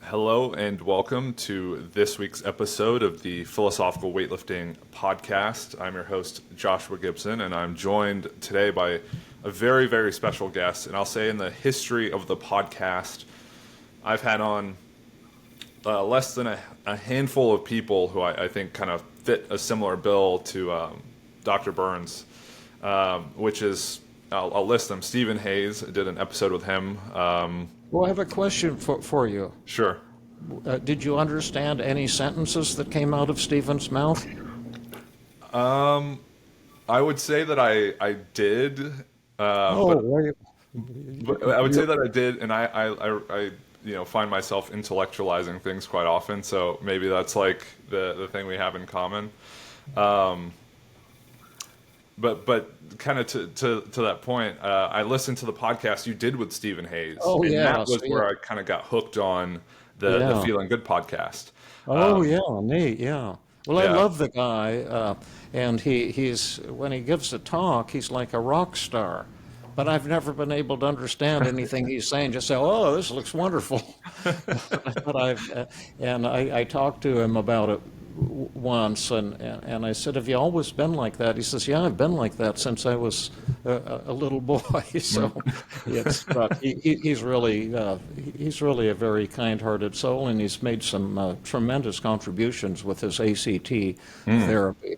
Hello and welcome to this week's episode of the Philosophical Weightlifting Podcast. I'm your host, Joshua Gibson, and I'm joined today by a very, very special guest. And I'll say in the history of the podcast, I've had on less than a handful of people who I think kind of fit a similar bill to Dr. Burns, which is, I'll list them. Stephen Hayes, I did an episode with him. Well, I have a question for you. Sure. Did you understand any sentences that came out of Stephen's mouth? I would say that I did. But I would say that I did, and I find myself intellectualizing things quite often. So maybe that's like the thing we have in common. But kind of to that point, I listened to the podcast you did with Stephen Hayes. Oh, and yeah. that was where I kind of got hooked on the Feeling Good podcast. Neat, yeah. Well, I love the guy, and he's when he gives a talk, he's like a rock star. But I've never been able to understand anything he's saying. Just say, "Oh, this looks wonderful." But I talked to him about it once, and I said, "Have you always been like that?" He says, "Yeah, I've been like that since I was a little boy." So, but he's really a very kind-hearted soul, and he's made some tremendous contributions with his ACT therapy.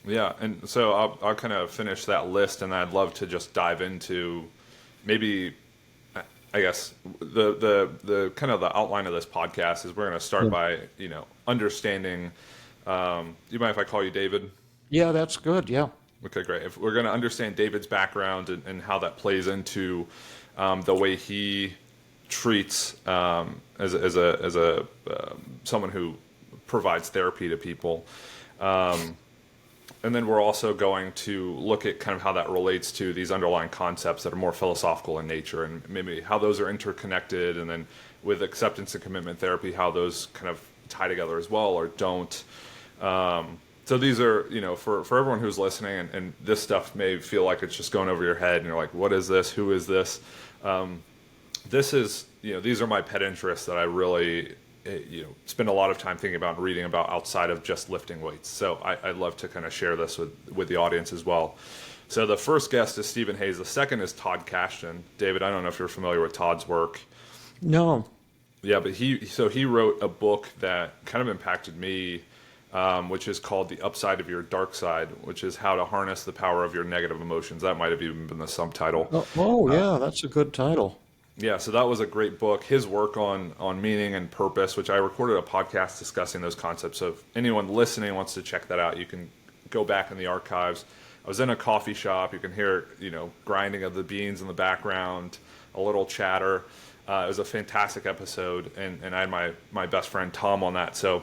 Yeah, and so I'll kind of finish that list, and I'd love to just dive into maybe, I guess, the kind of the outline of this podcast is we're going to start by, understanding, you mind if I call you David? Yeah, that's good, yeah. Okay, great. If we're going to understand David's background and how that plays into the way he treats as someone who provides therapy to people. And then we're also going to look at kind of how that relates to these underlying concepts that are more philosophical in nature and maybe how those are interconnected, and then with acceptance and commitment therapy, how those kind of tie together as well or don't. So these are, for everyone who's listening, and this stuff may feel like it's just going over your head and you're like, what is this? Who is this? This is, these are my pet interests that I really spend a lot of time thinking about and reading about outside of just lifting weights. So I'd love to kind of share this with the audience as well. So the first guest is Stephen Hayes. The second is Todd Kashdan. David, I don't know if you're familiar with Todd's work. No. Yeah, but he wrote a book that kind of impacted me, which is called The Upside of Your Dark Side, which is how to harness the power of your negative emotions. That might have even been the subtitle. Yeah, that's a good title. Yeah, so that was a great book. His work on meaning and purpose, which I recorded a podcast discussing those concepts. So if anyone listening wants to check that out, you can go back in the archives. I was in a coffee shop. You can hear, grinding of the beans in the background, a little chatter. It was a fantastic episode, and I had my best friend Tom on that. So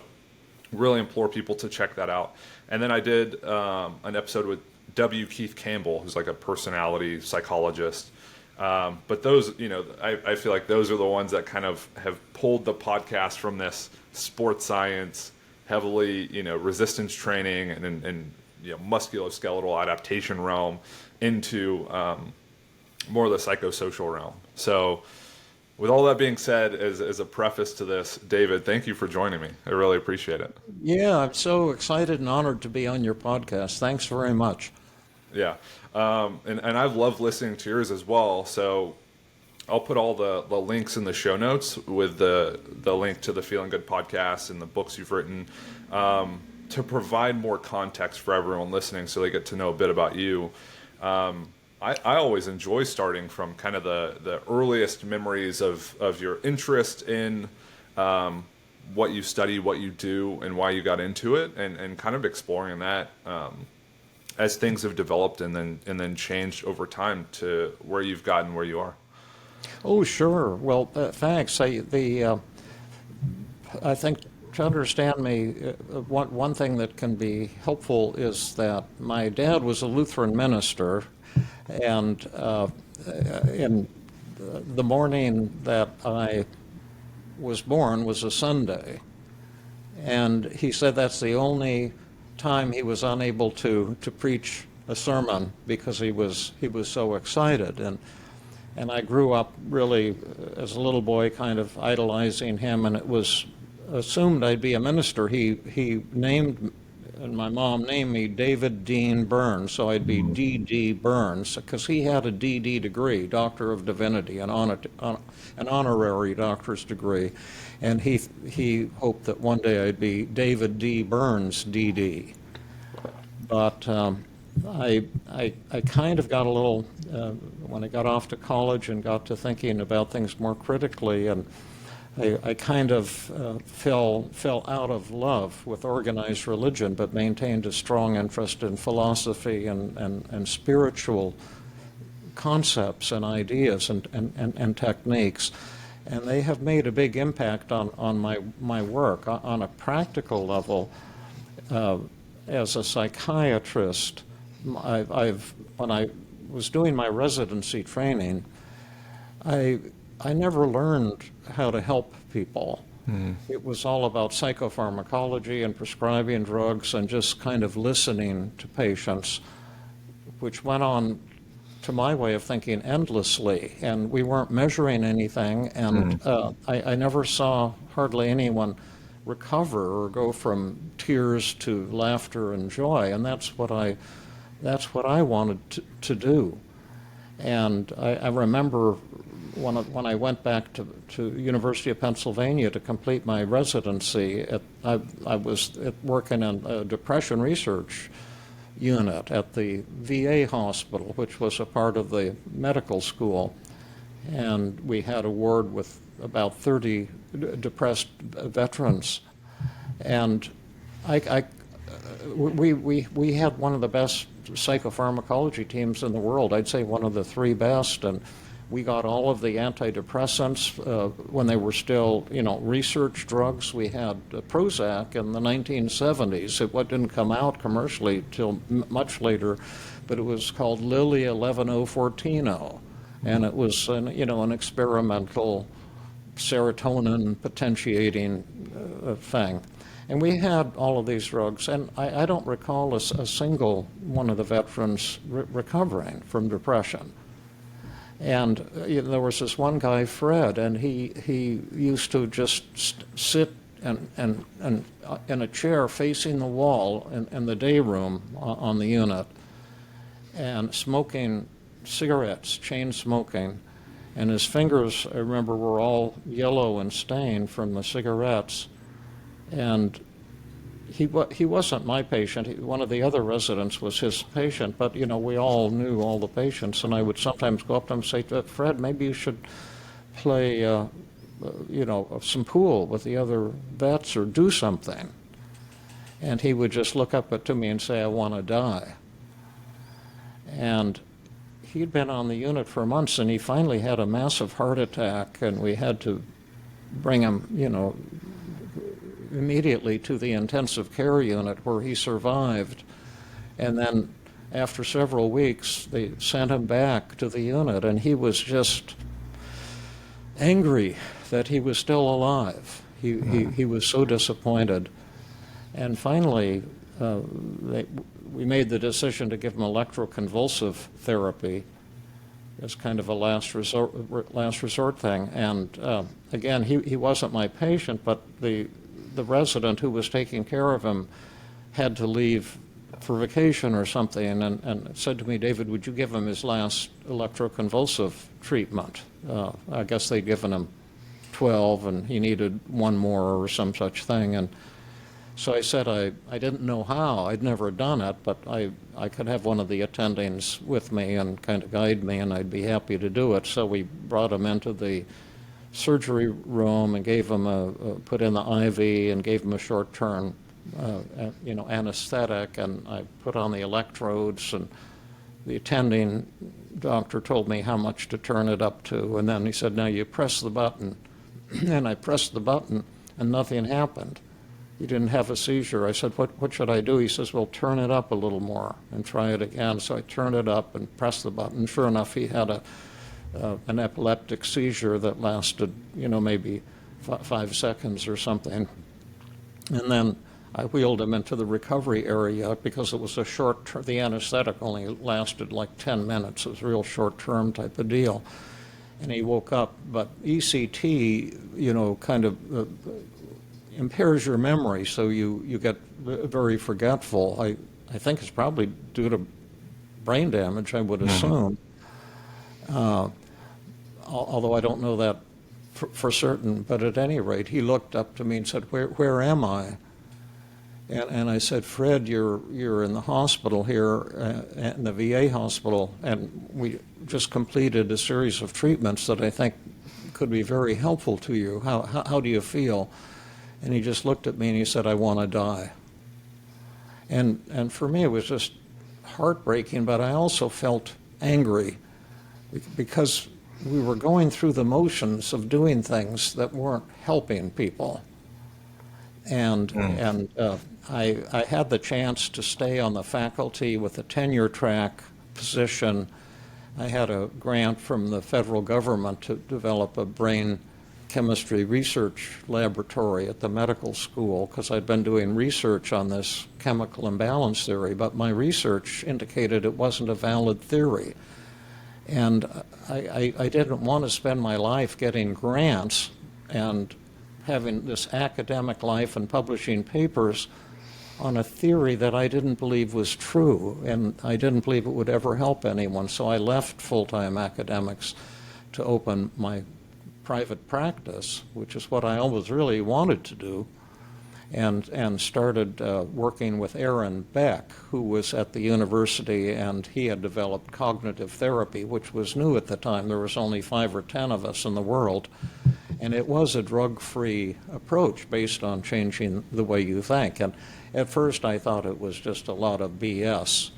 really implore people to check that out. And then I did an episode with W. Keith Campbell, who's like a personality psychologist. But those, I feel like those are the ones that kind of have pulled the podcast from this sports science, heavily, resistance training and musculoskeletal adaptation realm into more of the psychosocial realm. So with all that being said, as a preface to this, David, thank you for joining me. I really appreciate it. Yeah, I'm so excited and honored to be on your podcast. Thanks very much. Yeah. And I've loved listening to yours as well. So I'll put all the links in the show notes with the link to the Feeling Good podcast and the books you've written to provide more context for everyone listening so they get to know a bit about you. I always enjoy starting from kind of the earliest memories of your interest in what you study, what you do, and why you got into it, and kind of exploring that as things have developed and then changed over time to where you've gotten where you are. Oh, sure. Well, thanks. I think to understand me, one thing that can be helpful is that my dad was a Lutheran minister, and in the morning that I was born was a Sunday, and he said that's the only time he was unable to preach a sermon because he was so excited. And I grew up really, as a little boy, kind of idolizing him, and it was assumed I'd be a minister. He named, and my mom named me David Dean Burns, so I'd be D.D. Burns, because he had a D.D. degree, Doctor of Divinity, an honorary doctor's degree, and he hoped that one day I'd be David D. Burns, D.D. But I kind of got a little, when I got off to college and got to thinking about things more critically, and I kind of fell out of love with organized religion, but maintained a strong interest in philosophy and spiritual concepts and ideas and techniques. And they have made a big impact on my work. On a practical level, as a psychiatrist, when I was doing my residency training, I never learned how to help people. It was all about psychopharmacology and prescribing drugs and just kind of listening to patients, which went on, to my way of thinking, endlessly. And we weren't measuring anything, and I never saw hardly anyone recover or go from tears to laughter and joy, and that's what I wanted to do. And I remember when I went back to University of Pennsylvania to complete my residency, I was working in a depression research unit at the VA hospital, which was a part of the medical school. And we had a ward with about 30 depressed veterans. And we had one of the best psychopharmacology teams in the world. I'd say one of the three best. And we got all of the antidepressants when they were still, research drugs. We had Prozac in the 1970s. It didn't come out commercially till much later, but it was called Lilly 11014, and it was an experimental serotonin potentiating thing. And we had all of these drugs, and I don't recall a single one of the veterans recovering from depression. And there was this one guy, Fred, and he used to just sit and in a chair facing the wall in the day room on the unit, and smoking cigarettes, chain smoking. And his fingers, I remember, were all yellow and stained from the cigarettes. And he wasn't my patient. One of the other residents was his patient, but we all knew all the patients, and I would sometimes go up to him and say, Fred, maybe you should play some pool with the other vets or do something. And he would just look up to me and say, I want to die. And he'd been on the unit for months, and he finally had a massive heart attack, and we had to bring him immediately to the intensive care unit, where he survived. And then after several weeks, they sent him back to the unit, and he was just angry that he was still alive. He was so disappointed. And finally, we made the decision to give him electroconvulsive therapy as kind of a last resort thing. And again, he wasn't my patient, but the resident who was taking care of him had to leave for vacation or something, and said to me, David, would you give him his last electroconvulsive treatment? I guess they'd given him 12, and he needed one more or some such thing. And so I said I didn't know how. I'd never done it, but I could have one of the attendings with me and kind of guide me, and I'd be happy to do it. So we brought him into the surgery room and gave him put in the IV and gave him a short-term, anesthetic, and I put on the electrodes, and the attending doctor told me how much to turn it up to, and then he said, now you press the button. And I pressed the button, and nothing happened. He didn't have a seizure. I said, what should I do? He says, well, turn it up a little more and try it again. So I turned it up and pressed the button. Sure enough, he had an epileptic seizure that lasted, maybe 5 seconds or something. And then I wheeled him into the recovery area because it was a short term. The anesthetic only lasted like 10 minutes. It was a real short-term type of deal. and he woke up. But ECT, kind of impairs your memory, so you get very forgetful. I think it's probably due to brain damage, I would assume. Although I don't know that for certain, but at any rate, he looked up to me and said, where am I? And I said, Fred, you're in the hospital here, in the VA hospital, and we just completed a series of treatments that I think could be very helpful to you. How do you feel? And he just looked at me and he said, I want to die. And for me, it was just heartbreaking, but I also felt angry because we were going through the motions of doing things that weren't helping people. And I had the chance to stay on the faculty with a tenure track position. I had a grant from the federal government to develop a brain chemistry research laboratory at the medical school because I'd been doing research on this chemical imbalance theory, but my research indicated it wasn't a valid theory. And I didn't want to spend my life getting grants and having this academic life and publishing papers on a theory that I didn't believe was true, and I didn't believe it would ever help anyone. So I left full-time academics to open my private practice, which is what I always really wanted to do, and started working with Aaron Beck, who was at the university, and he had developed cognitive therapy, which was new at the time. There was only 5 or 10 of us in the world, and it was a drug-free approach based on changing the way you think. And at first I thought it was just a lot of BS,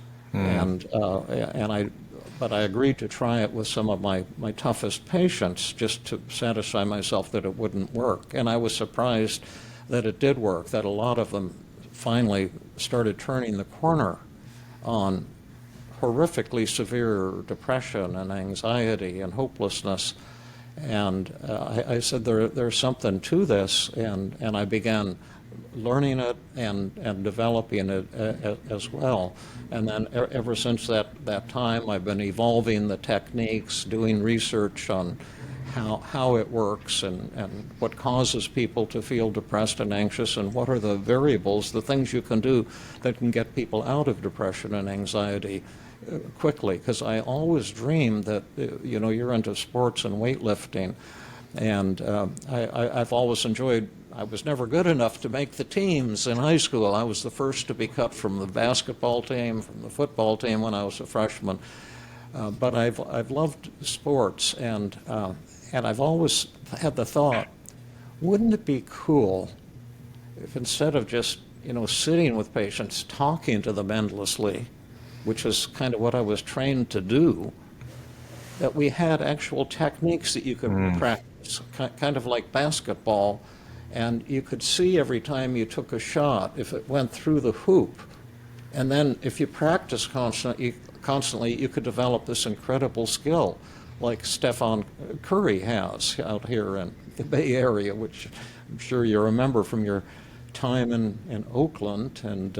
but I agreed to try it with some of my toughest patients just to satisfy myself that it wouldn't work. And I was surprised that it did work, that a lot of them finally started turning the corner on horrifically severe depression and anxiety and hopelessness. And I said, there's something to this, and I began learning it and developing it as well. And then ever since that time, I've been evolving the techniques, doing research on how it works and what causes people to feel depressed and anxious, and what are the variables, the things you can do that can get people out of depression and anxiety quickly. Because I always dreamed that, you're into sports and weightlifting, and I've always enjoyed. I was never good enough to make the teams in high school. I was the first to be cut from the basketball team, from the football team when I was a freshman. But I've loved sports, and I've always had the thought, wouldn't it be cool if instead of just sitting with patients, talking to them endlessly, which is kind of what I was trained to do, that we had actual techniques that you could practice, kind of like basketball, and you could see every time you took a shot if it went through the hoop. And then if you practice constantly, you could develop this incredible skill like Stephen Curry has out here in the Bay Area, which I'm sure you remember from your time in Oakland, and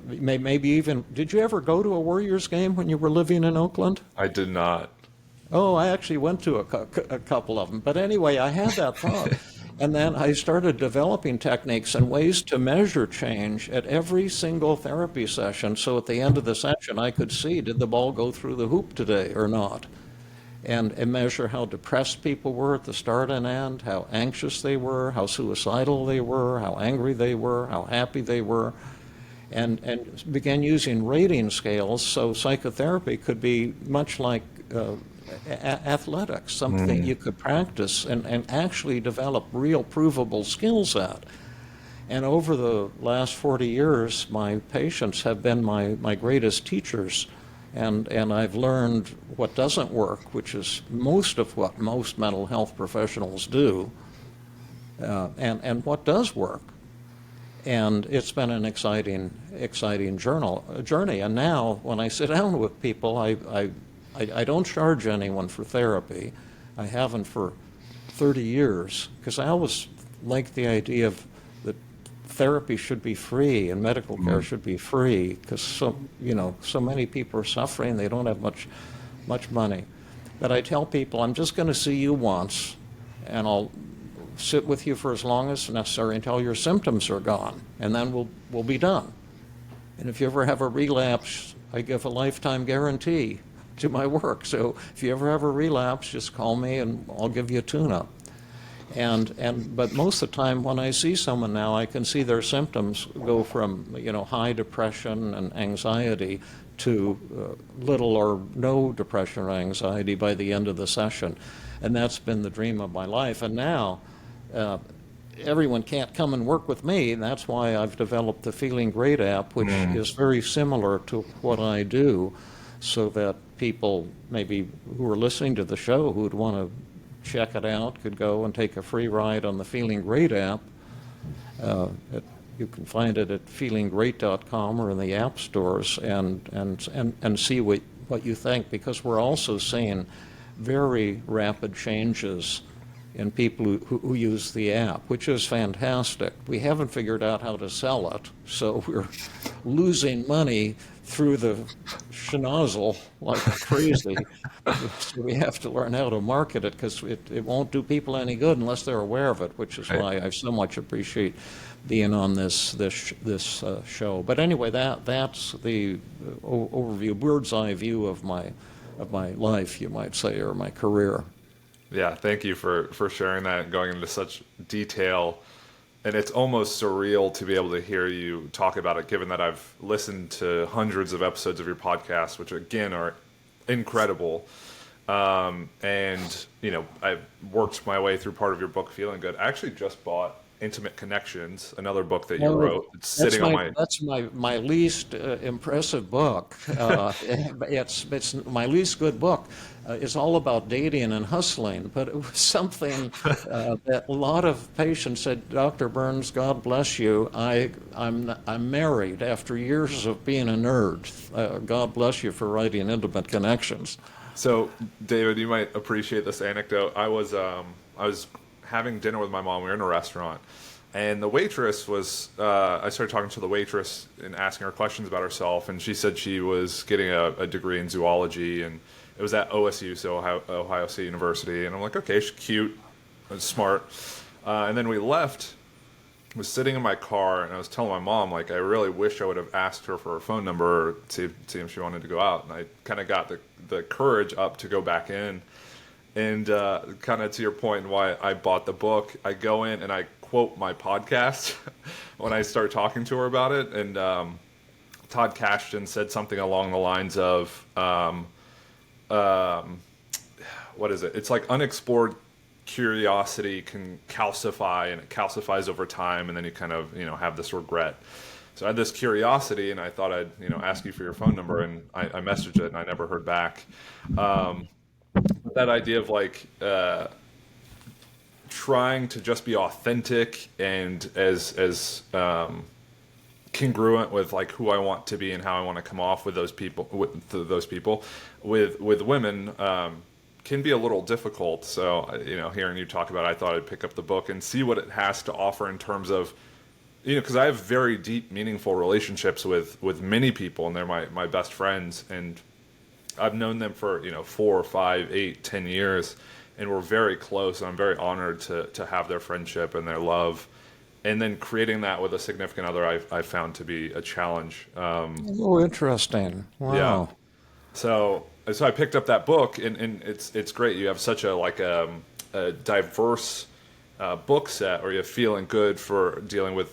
maybe even, did you ever go to a Warriors game when you were living in Oakland? I did not. Oh, I actually went to a couple of them. But anyway, I had that thought. And then I started developing techniques and ways to measure change at every single therapy session. So at the end of the session, I could see, did the ball go through the hoop today or not? And measure how depressed people were at the start and end, how anxious they were, how suicidal they were, how angry they were, how happy they were. And began using rating scales so psychotherapy could be much like athletics, something you could practice and actually develop real provable skills at. And over the last 40 years, my patients have been my greatest teachers, and I've learned what doesn't work, which is most of what most mental health professionals do, and what does work. And it's been an exciting journey. And now, when I sit down with people, I don't charge anyone for therapy. I haven't for 30 years, because I always liked the idea of that therapy should be free and medical care should be free, because so many people are suffering. They don't have much much money. But I tell people, I'm just going to see you once, and I'll sit with you for as long as necessary until your symptoms are gone, and then we'll be done. And if you ever have a relapse, I give a lifetime guarantee to my work. So if you ever have a relapse, just call me and I'll give you a tune-up. But most of the time when I see someone now, I can see their symptoms go from, high depression and anxiety to little or no depression or anxiety by the end of the session. And that's been the dream of my life. And now, everyone can't come and work with me, and that's why I've developed the Feeling Great app, which is very similar to what I do, so that people maybe who are listening to the show who'd want to check it out could go and take a free ride on the Feeling Great app. You can find it at feelinggreat.com or in the app stores, and see what you think, because we're also seeing very rapid changes in people who use the app, which is fantastic. We haven't figured out how to sell it, so we're losing money through the schnozzle like crazy. So we have to learn how to market it, because it won't do people any good unless they're aware of it, which is why I so much appreciate being on this show. But anyway, that's the overview, bird's eye view of my life, you might say, or my career. Yeah, thank you for sharing that and going into such detail. And it's almost surreal to be able to hear you talk about it, given that I've listened to hundreds of episodes of your podcast, which again are incredible. And, I've worked my way through part of your book, Feeling Good. I actually just bought Intimate Connections, another book that you wrote. It's sitting on my... That's my least impressive book. It's my least good book. It's all about dating and hustling, but it was something that a lot of patients said, Dr. Burns, God bless you. I'm married after years of being a nerd. God bless you for writing Intimate Connections. So, David, you might appreciate this anecdote. I was having dinner with my mom. We were in a restaurant, and the waitress was, I started talking to the waitress and asking her questions about herself, and she said she was getting a degree in zoology, and it was at OSU, so Ohio State University. And I'm like, okay, she's cute, smart. And then we left, was sitting in my car, and I was telling my mom, like, I really wish I would have asked her for her phone number, see if she wanted to go out. And I kind of got the courage up to go back in. And kind of to your point and why I bought the book, I go in and I quote my podcast when I start talking to her about it. And Todd Kashdan said something along the lines of, what is it? It's like unexplored curiosity can calcify, and it calcifies over time, and then you kind of, have this regret. So I had this curiosity, and I thought I'd, ask you for your phone number, and I messaged it, and I never heard back. That idea of like trying to just be authentic and as congruent with like who I want to be and how I want to come off with those people, with women can be a little difficult. So hearing you talk about it, I thought I'd pick up the book and see what it has to offer in terms of, because I have very deep, meaningful relationships with many people, and they're my best friends, and I've known them for 4, 5, 8, 10 years, and we're very close. And I'm very honored to have their friendship and their love. And then creating that with a significant other, I found to be a challenge. Oh, interesting! Wow. Yeah. So I picked up that book, and it's great. You have such a diverse book set, or you have Feeling Good for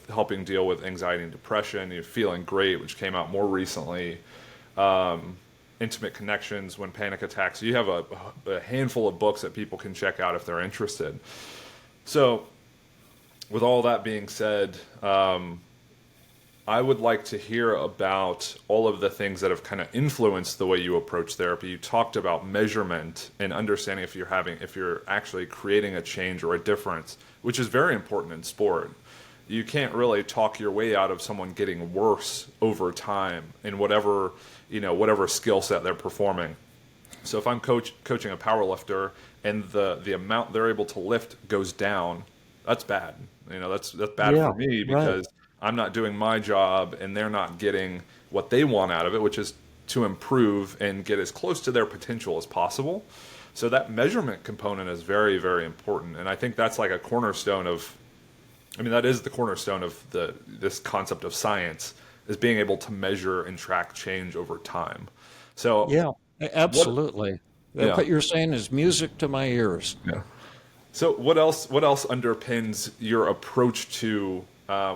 helping deal with anxiety and depression. You have Feeling Great, which came out more recently. Intimate Connections, When Panic Attacks. You have a handful of books that people can check out if they're interested. So, with all that being said, I would like to hear about all of the things that have kind of influenced the way you approach therapy. You talked about measurement and understanding if you're actually creating a change or a difference, which is very important in sport. You can't really talk your way out of someone getting worse over time in whatever skill set they're performing. So if I'm coaching a power lifter and the amount they're able to lift goes down, that's bad. That's bad for me, because I'm not doing my job and they're not getting what they want out of it, which is to improve and get as close to their potential as possible. So that measurement component is very, very important. And I think that's like a cornerstone of, that is the cornerstone of this concept of science, is being able to measure and track change over time. So Yeah, absolutely. Yeah. What you're saying is music to my ears. Yeah. So what else underpins your approach to,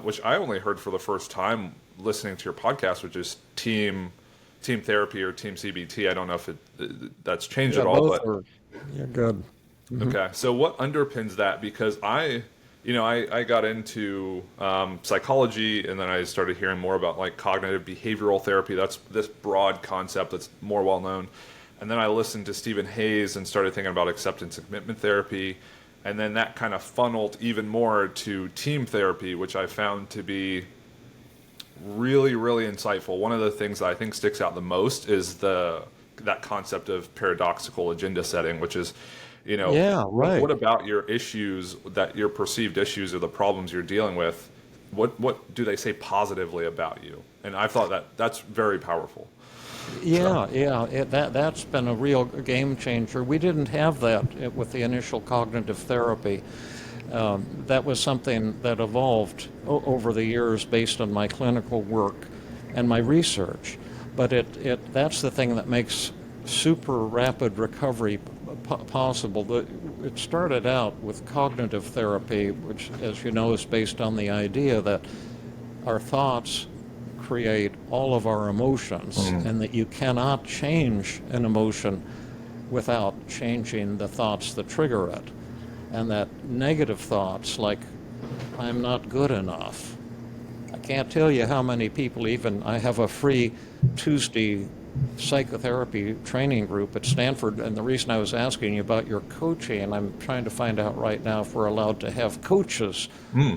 which I only heard for the first time listening to your podcast, which is team therapy or TEAM-CBT. I don't know if that's changed Yeah, at all, both but are. Yeah, good. okay. So what underpins that? Because I got into psychology, and then I started hearing more about like cognitive behavioral therapy. That's this broad concept that's more well known. And then I listened to Stephen Hayes and started thinking about acceptance and commitment therapy. And then that kind of funneled even more to team therapy, which I found to be really, really insightful. One of the things that I think sticks out the most is that concept of paradoxical agenda setting, which is, Yeah, right. what about your issues, your perceived issues or the problems you're dealing with, what do they say positively about you? And I thought that's very powerful. Yeah, yeah, that's been a real game changer. We didn't have that with the initial cognitive therapy. That was something that evolved over the years based on my clinical work and my research. But that's the thing that makes super rapid recovery possible. It started out with cognitive therapy, which, as you know, is based on the idea that our thoughts create all of our emotions, and that you cannot change an emotion without changing the thoughts that trigger it. And that negative thoughts like, I'm not good enough. I can't tell you how many people, I have a free Tuesday psychotherapy training group at Stanford, and the reason I was asking you about your coaching, and I'm trying to find out right now if we're allowed to have coaches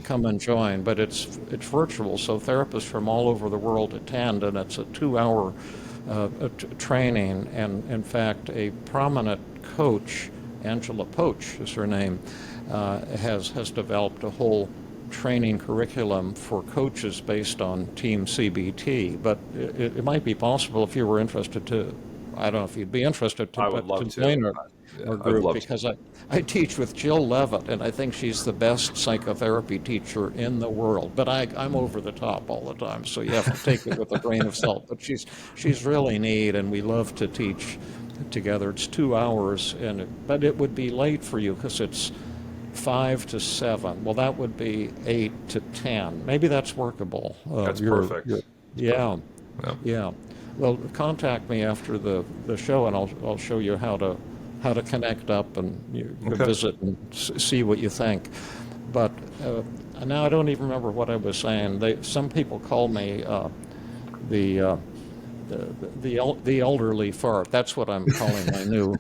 come and join, but it's virtual, so therapists from all over the world attend, and it's a 2-hour training. And in fact, a prominent coach, Angela Poach is her name, has developed a whole training curriculum for coaches based on TEAM-CBT. But it might be possible if you were interested to, I don't know if you'd be interested to, I would love to join our group, because to. I teach with Jill Levitt, and I think she's the best psychotherapy teacher in the world. But I'm over the top all the time, so you have to take it with a grain of salt. But she's really neat, and we love to teach together. It's 2 hours, but it would be late for you because it's 5 to 7. Well, that would be 8 to 10. Maybe that's workable. That's perfect. Yeah. Well, contact me after the show, and I'll show you how to connect up, and you visit and see what you think. But now I don't even remember what I was saying. Some people call me the elderly fart. That's what I'm calling my new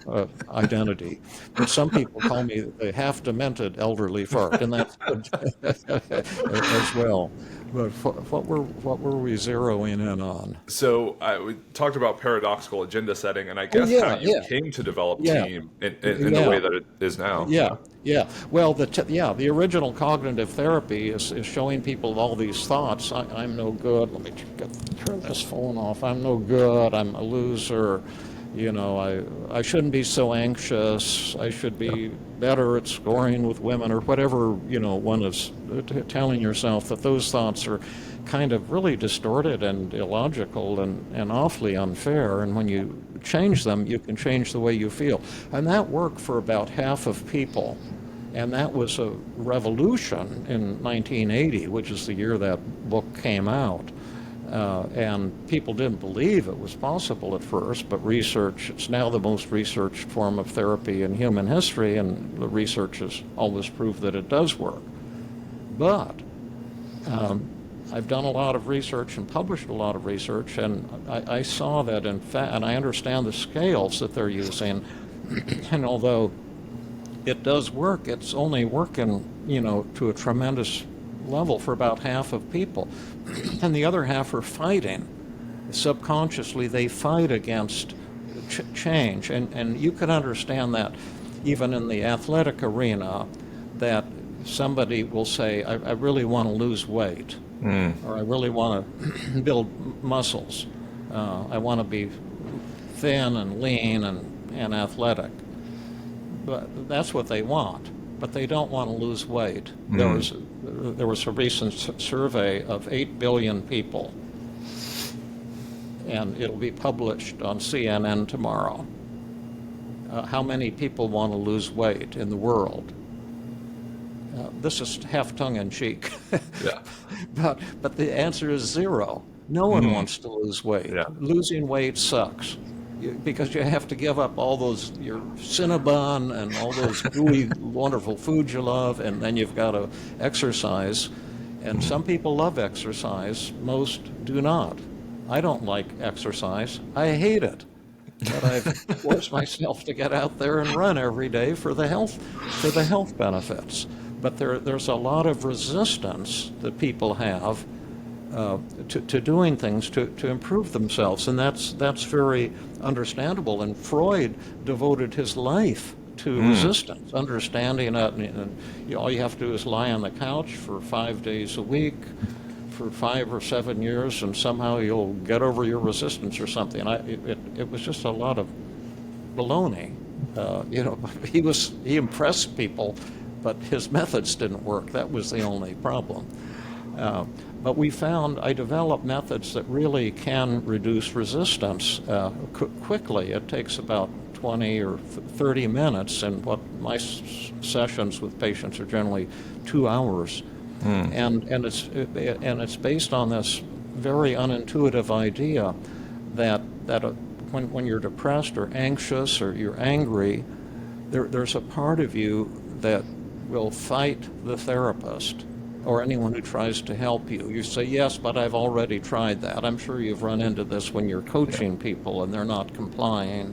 identity. But some people call me the half-demented elderly fart, and that's good as well. But what were we zeroing in on? So we talked about paradoxical agenda setting, and I guess how you came to develop team in the way that it is now. Yeah. Well, the original cognitive therapy is showing people all these thoughts. I'm no good. Let me turn this phone off. I'm no good. I'm a loser. I shouldn't be so anxious. I should be better at scoring with women, or whatever, one is telling yourself, that those thoughts are kind of really distorted and illogical and awfully unfair. And when you change them, you can change the way you feel. And that worked for about half of people. And that was a revolution in 1980, which is the year that book came out. And people didn't believe it was possible at first, but it's now the most researched form of therapy in human history, and the research has always proved that it does work. But I've done a lot of research and published a lot of research, and I saw that, in fact, and I understand the scales that they're using, and although it does work, it's only working, to a tremendous level for about half of people. And the other half are fighting. Subconsciously, they fight against change. And you can understand that even in the athletic arena, that somebody will say, I really want to lose weight, or I really want to build muscles. I want to be thin and lean and athletic. But that's what they want. But they don't want to lose weight. There was a recent survey of 8 billion people, and it'll be published on CNN tomorrow. How many people want to lose weight in the world? This is half tongue-in-cheek, Yeah. but the answer is zero. No one wants to lose weight. Yeah. Losing weight sucks because you have to give up all those, your Cinnabon and all those gooey, wonderful foods you love, and then you've got to exercise. And some people love exercise, most do not. I don't like exercise. I hate it. But I've forced myself to get out there and run every day for the health benefits. But there's a lot of resistance that people have to doing things to improve themselves, and that's very understandable. And Freud devoted his life to resistance, understanding that. And all you have to do is lie on the couch for 5 days a week for 5 or 7 years, and somehow you'll get over your resistance or something. It was just a lot of baloney. He impressed people, but his methods didn't work. That was the only problem. But I developed methods that really can reduce resistance quickly. It takes about 20 or 30 minutes, and what my sessions with patients are generally 2 hours. And it's based on this very unintuitive idea that when you're depressed or anxious or you're angry, there's a part of you that will fight the therapist or anyone who tries to help you. You say, yes, but I've already tried that. I'm sure you've run into this when you're coaching people and they're not complying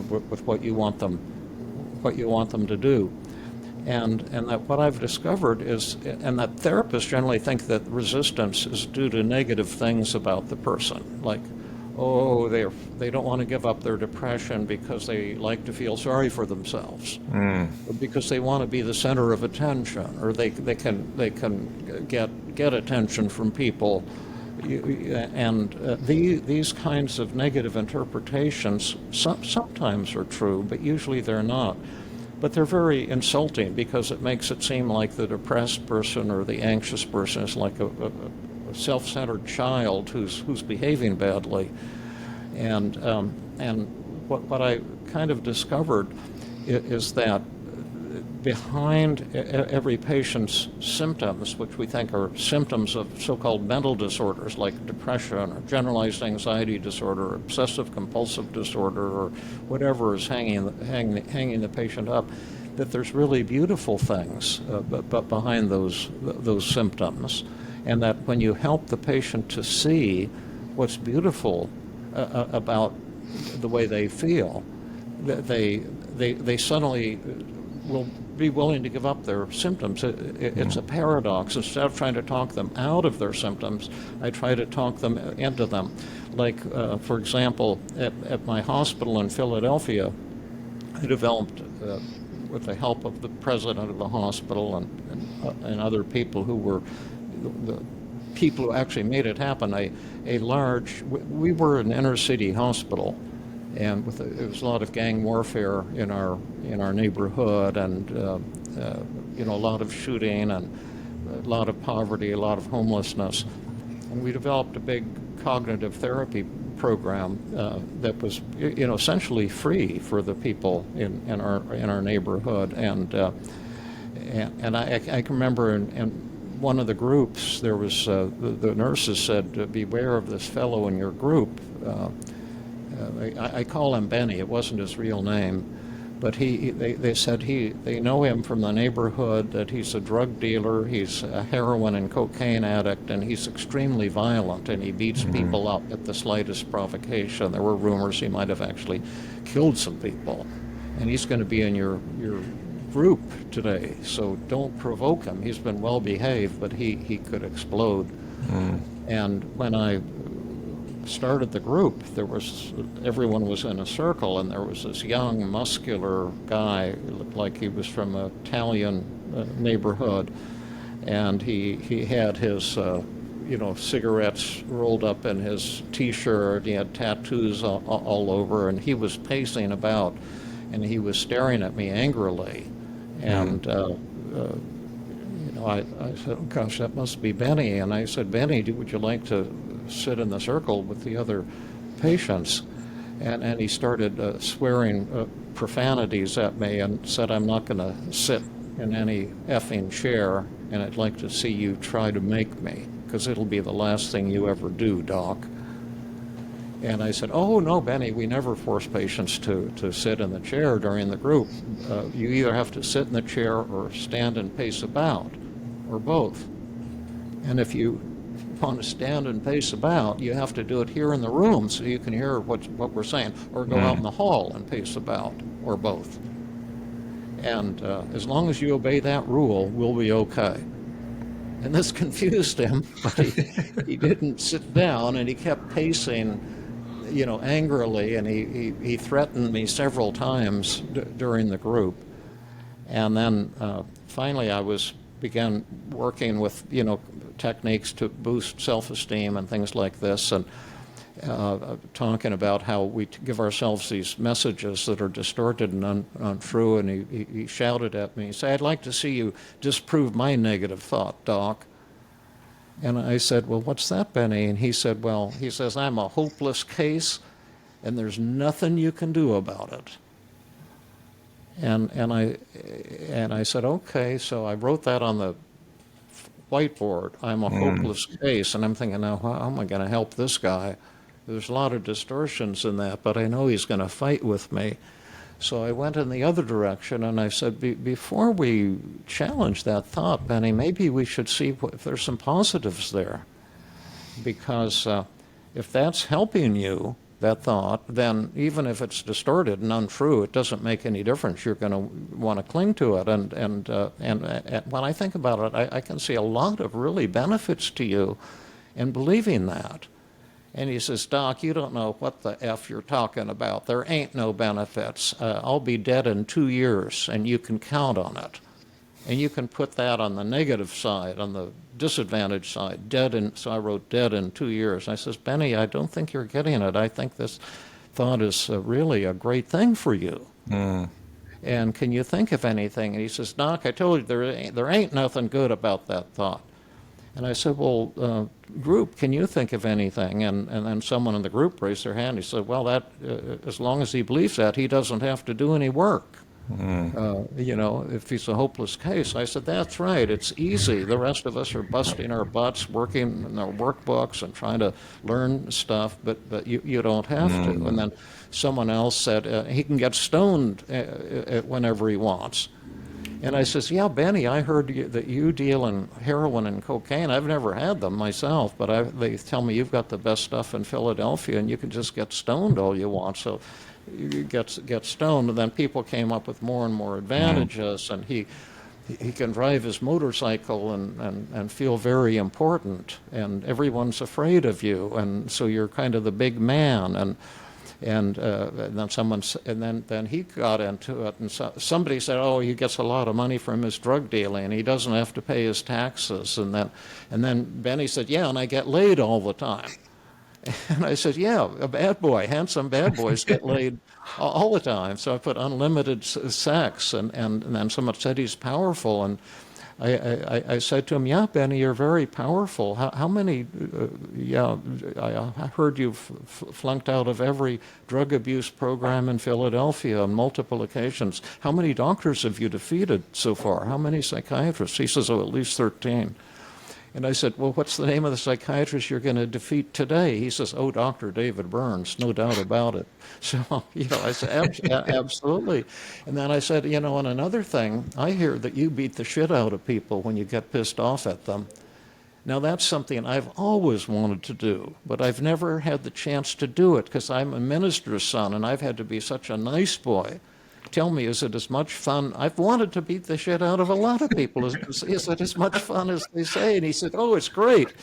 with what you want them to do. And that what I've discovered is, and that therapists generally think that resistance is due to negative things about the person, like, oh, they don't want to give up their depression because they like to feel sorry for themselves, or because they want to be the center of attention, or they can get attention from people, and these kinds of negative interpretations sometimes are true, but usually they're not. But they're very insulting because it makes it seem like the depressed person or the anxious person is like a self-centered child who's behaving badly. And what I kind of discovered is that behind every patient's symptoms, which we think are symptoms of so-called mental disorders like depression or generalized anxiety disorder or obsessive compulsive disorder or whatever is hanging the patient up, that there's really beautiful things but behind those symptoms, and that when you help the patient to see what's beautiful about the way they feel, that they suddenly will be willing to give up their symptoms. It's a paradox. Instead of trying to talk them out of their symptoms, I try to talk them into them. Like, for example, at my hospital in Philadelphia, I developed, with the help of the president of the hospital and other people who were the people who actually made it happen, we were an inner city hospital, and there was a lot of gang warfare in our neighborhood, and a lot of shooting and a lot of poverty, a lot of homelessness, and we developed a big cognitive therapy program that was essentially free for the people in our neighborhood, and I can remember in one of the groups there was the nurses said, beware of this fellow in your group. I call him Benny. It wasn't his real name, but they said they know him from the neighborhood, that he's a drug dealer, he's a heroin and cocaine addict, and he's extremely violent, and he beats people up at the slightest provocation. There were rumors he might have actually killed some people, and he's going to be in your group today, so don't provoke him. He's been well behaved, but he could explode. And when I started the group, everyone was in a circle, and there was this young, muscular guy who looked like he was from an Italian neighborhood, and he had his cigarettes rolled up in his T-shirt. He had tattoos all over, and he was pacing about, and he was staring at me angrily. And I said, oh, gosh, that must be Benny. And I said, Benny, would you like to sit in the circle with the other patients? And he started swearing profanities at me and said, I'm not going to sit in any effing chair, and I'd like to see you try to make me, because it'll be the last thing you ever do, Doc. And I said, oh, no, Benny, we never force patients to sit in the chair during the group. You either have to sit in the chair or stand and pace about, or both. And if you want to stand and pace about, you have to do it here in the room so you can hear what we're saying, or go out in the hall and pace about, or both. And as long as you obey that rule, we'll be okay. And this confused him, but he didn't sit down, and he kept pacing, angrily, and he threatened me several times during the group. And then finally I began working with, techniques to boost self-esteem and things like this, and talking about how we give ourselves these messages that are distorted and untrue. And he shouted at me, he said, I'd like to see you disprove my negative thought, Doc. And I said, well, what's that, Benny? And he said, well, he says, I'm a hopeless case, and there's nothing you can do about it. And I said, okay. So I wrote that on the whiteboard. I'm a hopeless case. And I'm thinking, now, how am I going to help this guy? There's a lot of distortions in that, but I know he's going to fight with me. So I went in the other direction, and I said, before we challenge that thought, Benny, maybe we should see if there's some positives there. Because if that's helping you, that thought, then even if it's distorted and untrue, it doesn't make any difference. You're going to want to cling to it. And when I think about it, I can see a lot of really benefits to you in believing that. And he says, Doc, you don't know what the F you're talking about. There ain't no benefits. I'll be dead in 2 years, and you can count on it. And you can put that on the negative side, on the disadvantage side, so I wrote dead in 2 years. I says, Benny, I don't think you're getting it. I think this thought is really a great thing for you. And can you think of anything? And he says, Doc, I told you there ain't nothing good about that thought. And I said, well, group, can you think of anything? And then someone in the group raised their hand. He said, well, as long as he believes that, he doesn't have to do any work. If he's a hopeless case. I said, that's right, it's easy. The rest of us are busting our butts, working in our workbooks and trying to learn stuff, but you don't have to. And then someone else said, he can get stoned whenever he wants. And I says, yeah, Benny, I heard that you deal in heroin and cocaine. I've never had them myself, but they tell me you've got the best stuff in Philadelphia, and you can just get stoned all you want. So you get stoned, and then people came up with more and more advantages, and he can drive his motorcycle and feel very important, and everyone's afraid of you, and so you're kind of the big man. And then he got into it, and somebody said, oh, he gets a lot of money from his drug dealing, and he doesn't have to pay his taxes. And then Benny said, yeah, and I get laid all the time. And I said, yeah, a bad boy, handsome bad boys get laid all the time. So I put unlimited sex, and then someone said he's powerful, and I said to him, yeah, Benny, you're very powerful. How many, I heard you've flunked out of every drug abuse program in Philadelphia on multiple occasions. How many doctors have you defeated so far? How many psychiatrists? He says, oh, at least 13. And I said, well, what's the name of the psychiatrist you're going to defeat today? He says, oh, Dr. David Burns, no doubt about it. So, I said, absolutely. And then I said, and another thing, I hear that you beat the shit out of people when you get pissed off at them. Now, that's something I've always wanted to do, but I've never had the chance to do it because I'm a minister's son, and I've had to be such a nice boy. Tell me, is it as much fun? I've wanted to beat the shit out of a lot of people. Is it as much fun as they say? And he said, oh, it's great.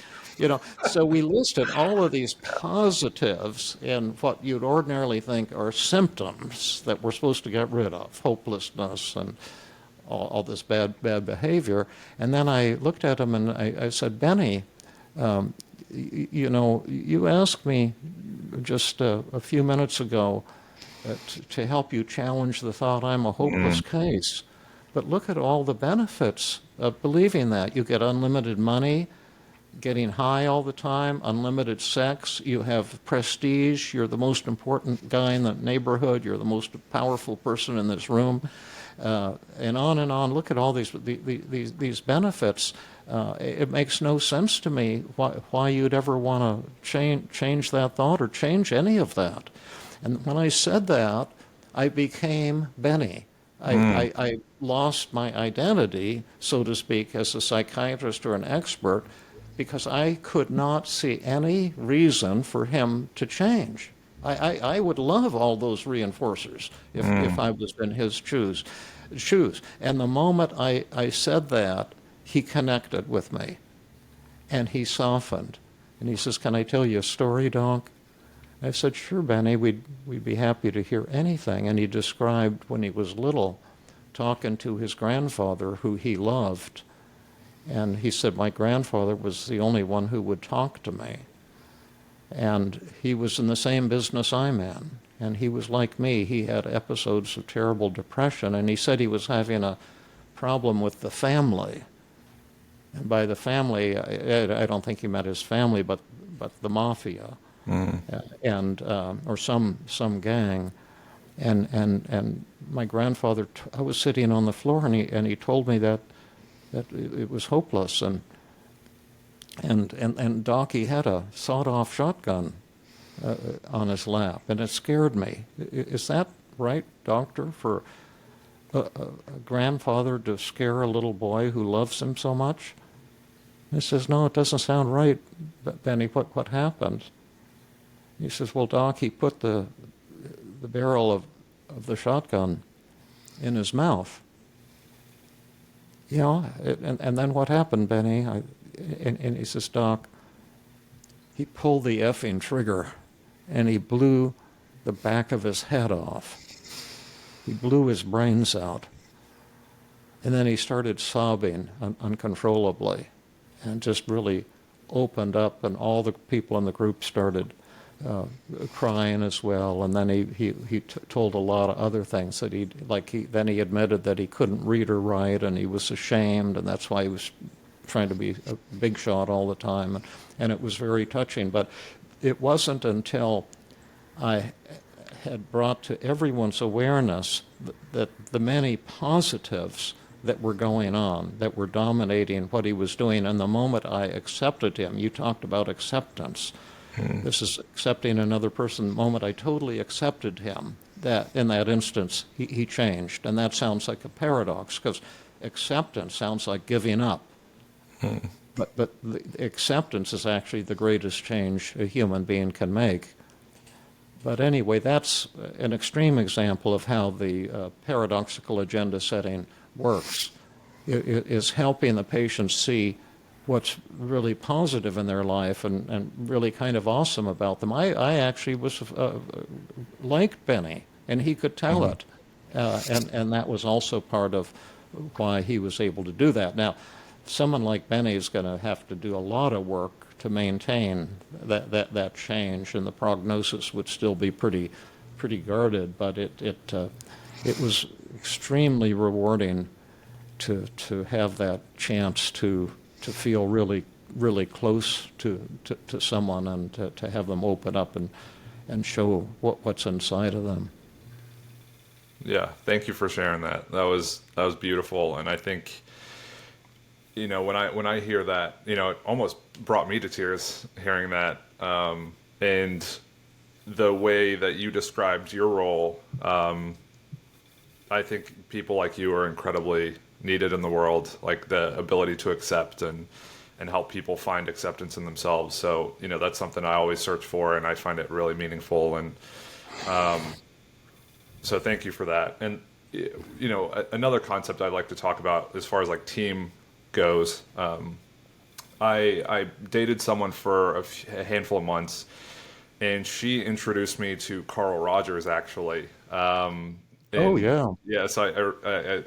So we listed all of these positives in what you'd ordinarily think are symptoms that we're supposed to get rid of, hopelessness and all this bad behavior. And then I looked at him and I said, Benny, You asked me just a few minutes ago to help you challenge the thought I'm a hopeless case. But look at all the benefits of believing that. You get unlimited money, getting high all the time, unlimited sex, you have prestige, you're the most important guy in the neighborhood, you're the most powerful person in this room, and on and on. Look at all these benefits. It makes no sense to me why you'd ever want to change that thought or change any of that. And when I said that, I became Benny. I lost my identity, so to speak, as a psychiatrist or an expert, because I could not see any reason for him to change. I would love all those reinforcers if I was in his shoes. And the moment I said that, he connected with me, and he softened. And he says, "Can I tell you a story, Doc?" I said, "Sure, Benny, we'd be happy to hear anything." And he described when he was little, talking to his grandfather, who he loved. And he said, "My grandfather was the only one who would talk to me. And he was in the same business I'm in. And he was like me. He had episodes of terrible depression. And he said he was having a problem with the family. And by the family, I don't think he meant his family, but the mafia, and or some gang. And my grandfather, I was sitting on the floor, and he told me that it was hopeless, and Doc, he had a sawed-off shotgun on his lap, and it scared me. Is that right, Doctor, for a grandfather to scare a little boy who loves him so much? He says, "No, it doesn't sound right, Benny. What happened?" He says, "Well, Doc, he put the barrel of the shotgun in his mouth." And then what happened, Benny? And he says, "Doc, he pulled the effing trigger, and he blew the back of his head off. He blew his brains out. And then he started sobbing uncontrollably and just really opened up, and all the people in the group started crying as well. And then he told a lot of other things that then he admitted that he couldn't read or write, and he was ashamed, and that's why he was trying to be a big shot all the time. And it was very touching. But it wasn't until I had brought to everyone's awareness that the many positives that were going on, that were dominating what he was doing, and the moment I accepted him, you talked about acceptance. This is accepting another person. The moment I totally accepted him, that in that instance, he changed. And that sounds like a paradox, because acceptance sounds like giving up. But the acceptance is actually the greatest change a human being can make. But anyway, that's an extreme example of how the paradoxical agenda setting works. It is helping the patient see what's really positive in their life and really kind of awesome about them. I actually was liked Benny, and he could tell it. And that was also part of why he was able to do that. Now, someone like Benny is going to have to do a lot of work to maintain that change, and the prognosis would still be pretty guarded. But it was extremely rewarding to have that chance to feel really close to someone, and to have them open up and show what's inside of them. Yeah, thank you for sharing that. That was beautiful, and I think, when I hear that, it almost brought me to tears hearing that, and the way that you described your role. I think people like you are incredibly needed in the world, like the ability to accept and help people find acceptance in themselves. So, that's something I always search for, and I find it really meaningful. And so thank you for that. And, another concept I'd like to talk about as far as like team goes, I dated someone for a handful of months, and she introduced me to Carl Rogers, actually. Oh, yeah. Yes, I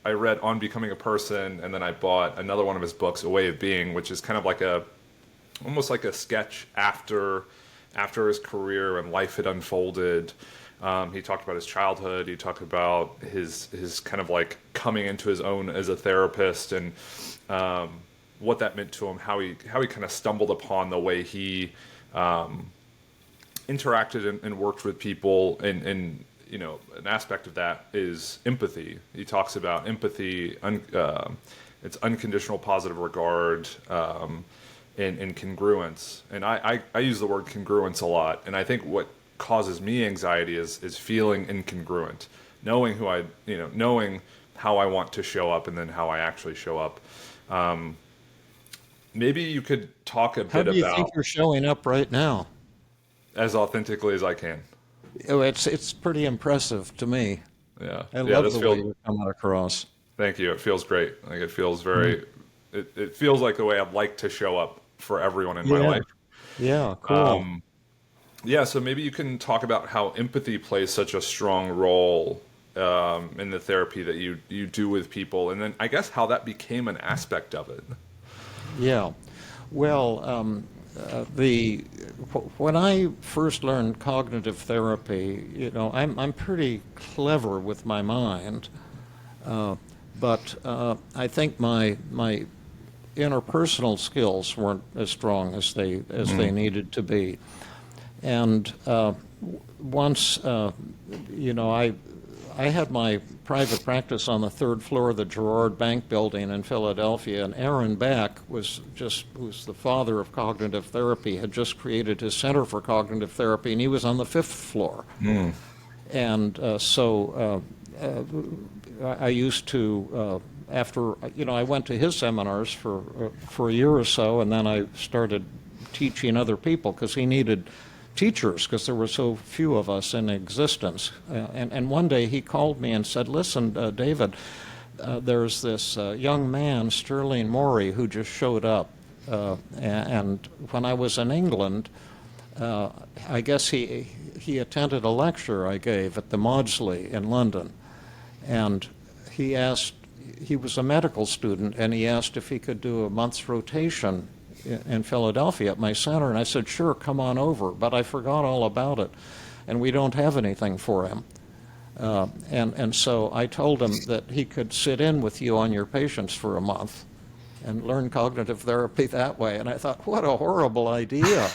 read On Becoming a Person, and then I bought another one of his books, A Way of Being, which is kind of like a almost like a sketch after his career and life had unfolded. He talked about his childhood. He talked about his kind of like coming into his own as a therapist, and what that meant to him. How he kind of stumbled upon the way he interacted and worked with people, and you know, an aspect of that is empathy. He talks about empathy, it's unconditional positive regard, and congruence. And I use the word congruence a lot, and I think what causes me anxiety is feeling incongruent, knowing knowing how I want to show up and then how I actually show up. Maybe you could talk a How bit do you about think you're showing up right now? as authentically as I can. Oh, it's pretty impressive to me. Yeah, I yeah. love This the way feels. you're coming across. Thank you. It feels great. Like it feels Mm. very. It feels like the way I'd like to show up for everyone in my Yeah, life. yeah, cool. Yeah. So maybe you can talk about how empathy plays such a strong role in the therapy that you do with people, and then I guess how that became an aspect of it. Yeah. Well, the when I first learned cognitive therapy, you know, I'm pretty clever with my mind, but I think my interpersonal skills weren't as strong as they needed to be. And once, you know, I had my private practice on the third floor of the Girard Bank building in Philadelphia, and Aaron Beck who's the father of cognitive therapy, had just created his Center for Cognitive Therapy, and he was on the fifth floor. And I used to, after, you know, I went to his seminars for a year or so, and then I started teaching other people because he needed teachers because there were so few of us in existence. And one day he called me and said, listen, David, there's this young man, Sterling Morey, who just showed up. And when I was in England, I guess he attended a lecture I gave at the Maudsley in London. And he was a medical student, and he asked if he could do a month's rotation in Philadelphia at my center, and I said, sure, come on over, but I forgot all about it, and we don't have anything for him. And so I told him that he could sit in with you on your patients for a month and learn cognitive therapy that way. And I thought, what a horrible idea.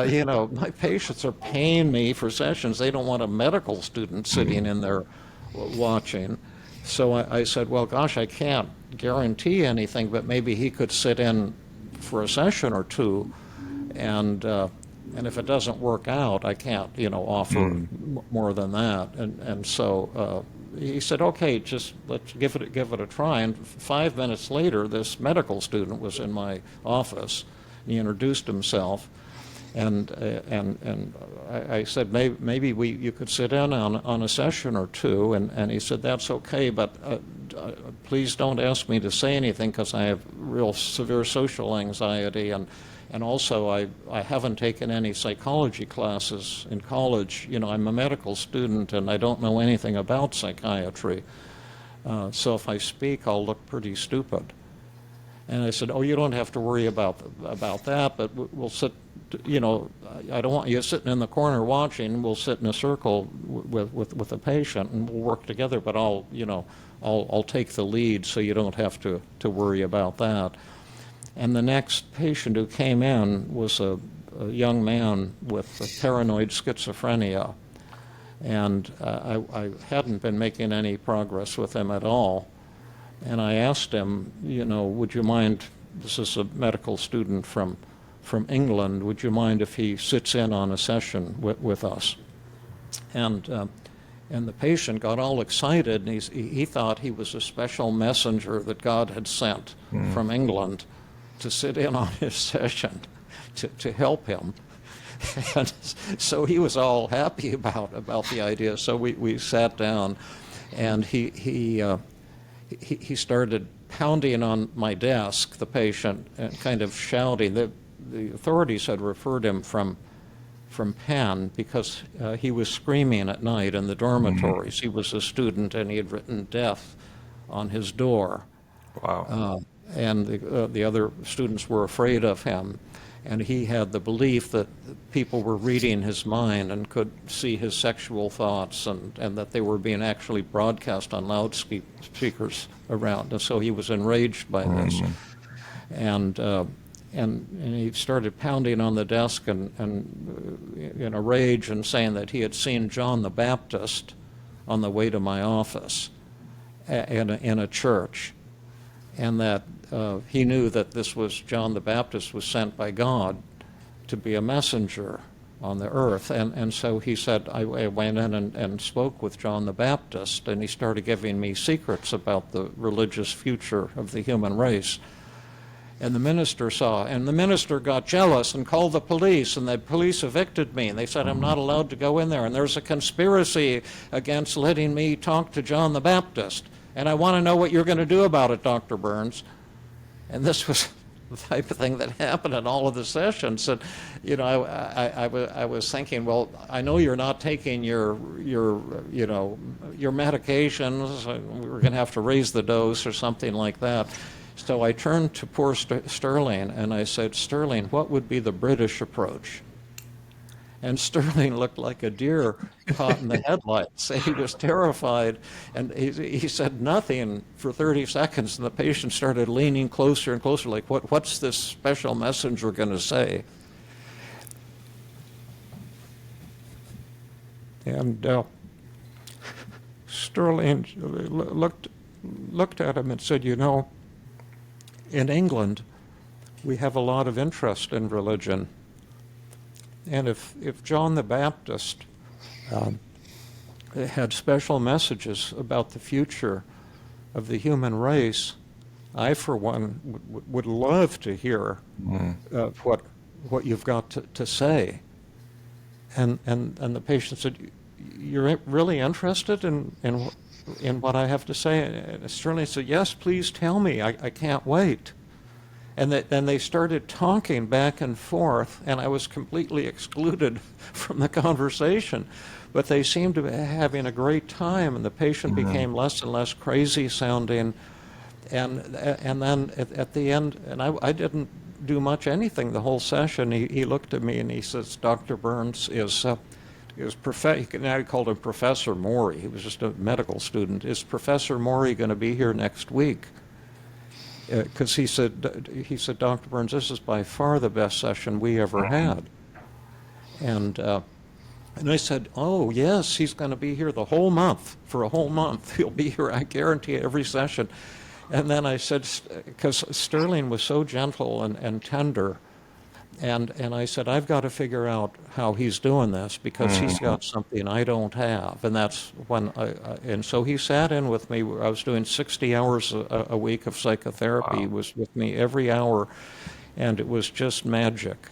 You know, my patients are paying me for sessions. They don't want a medical student sitting in there watching. So I said, well, gosh, I can't guarantee anything, but maybe he could sit in for a session or two, and if it doesn't work out, I can't, you know, offer more than that. And so he said, okay, just let's give it a try. And 5 minutes later, this medical student was in my office. He introduced himself, and I said, maybe you could sit in on a session or two, and he said, that's okay, but please don't ask me to say anything because I have real severe social anxiety, and also I haven't taken any psychology classes in college. You know, I'm a medical student and I don't know anything about psychiatry, so if I speak, I'll look pretty stupid. And I said, oh, you don't have to worry about that, but we'll sit, you know, I don't want you sitting in the corner watching. We'll sit in a circle with a patient and we'll work together, but I'll take the lead so you don't have to worry about that. And the next patient who came in was a young man with paranoid schizophrenia. And I hadn't been making any progress with him at all. And I asked him, you know, would you mind, this is a medical student from England, would you mind if he sits in on a session with us? And the patient got all excited, and he thought he was a special messenger that God had sent from England to sit in on his session to help him. And so he was all happy about the idea. So we sat down, and he started pounding on my desk, the patient, and kind of shouting. The authorities had referred him from Penn because he was screaming at night in the dormitories. He was a student, and he had written death on his door. Wow. And the other students were afraid of him. And he had the belief that people were reading his mind and could see his sexual thoughts, and that they were being actually broadcast on loudspeakers around. And so he was enraged by this. And he started pounding on the desk and in a rage, and saying that he had seen John the Baptist on the way to my office in a church, and that he knew that this was John the Baptist was sent by God to be a messenger on the earth. And so he said, I went in and spoke with John the Baptist, and he started giving me secrets about the religious future of the human race. And the minister saw, and the minister got jealous and called the police, and the police evicted me, and they said I'm not allowed to go in there, and there's a conspiracy against letting me talk to John the Baptist, and I want to know what you're going to do about it, Dr. Burns. And this was the type of thing that happened in all of the sessions. And I was thinking, well, I know you're not taking your medications. We're going to have to raise the dose or something like that. So I turned to poor Sterling and I said, Sterling, what would be the British approach? And Sterling looked like a deer caught in the headlights. He was terrified, and he said nothing for 30 seconds, and the patient started leaning closer and closer, like, what's this special messenger going to say? And Sterling looked at him and said, in England, we have a lot of interest in religion. And if John the Baptist had special messages about the future of the human race, I, for one, would love to hear what you've got to say. And the patient said, you're really interested in what I have to say? And Sterling said, yes, please tell me. I can't wait. And then they started talking back and forth, and I was completely excluded from the conversation. But they seemed to be having a great time, and the patient became less and less crazy sounding. And then at the end, and I didn't do much anything the whole session. He looked at me and he says, Dr. Burns now he called him Professor Morey. He was just a medical student. Is Professor Morey going to be here next week? Because he said, Dr. Burns, this is by far the best session we ever had. And I said, oh, yes, he's going to be here the whole month. For a whole month, he'll be here, I guarantee, every session. And then I said, because Sterling was so gentle and tender, and I said, I've got to figure out how he's doing this, because he's got something I don't have. And that's when and so he sat in with me. I was doing 60 hours a week of psychotherapy. Wow. He was with me every hour, and it was just magic,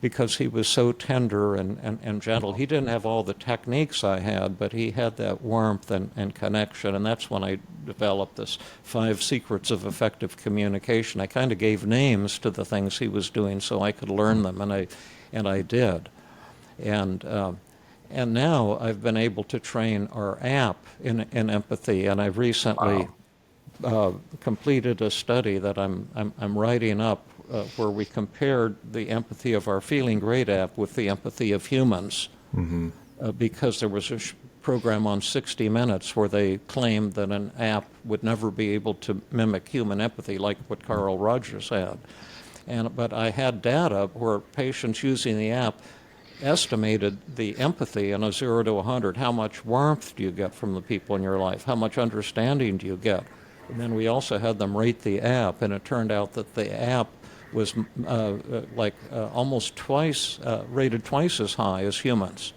because he was so tender and gentle. He didn't have all the techniques I had, but he had that warmth and connection, and that's when I developed this 5 secrets of effective communication. I kind of gave names to the things he was doing so I could learn them, and I did. And now I've been able to train our app in empathy, and I've recently completed a study that I'm writing up where we compared the empathy of our Feeling Great app with the empathy of humans, because there was a program on 60 Minutes where they claimed that an app would never be able to mimic human empathy like what Carl Rogers had. But I had data where patients using the app estimated the empathy on a 0 to 100. How much warmth do you get from the people in your life? How much understanding do you get? And then we also had them rate the app, and it turned out that the app was almost rated twice as high as humans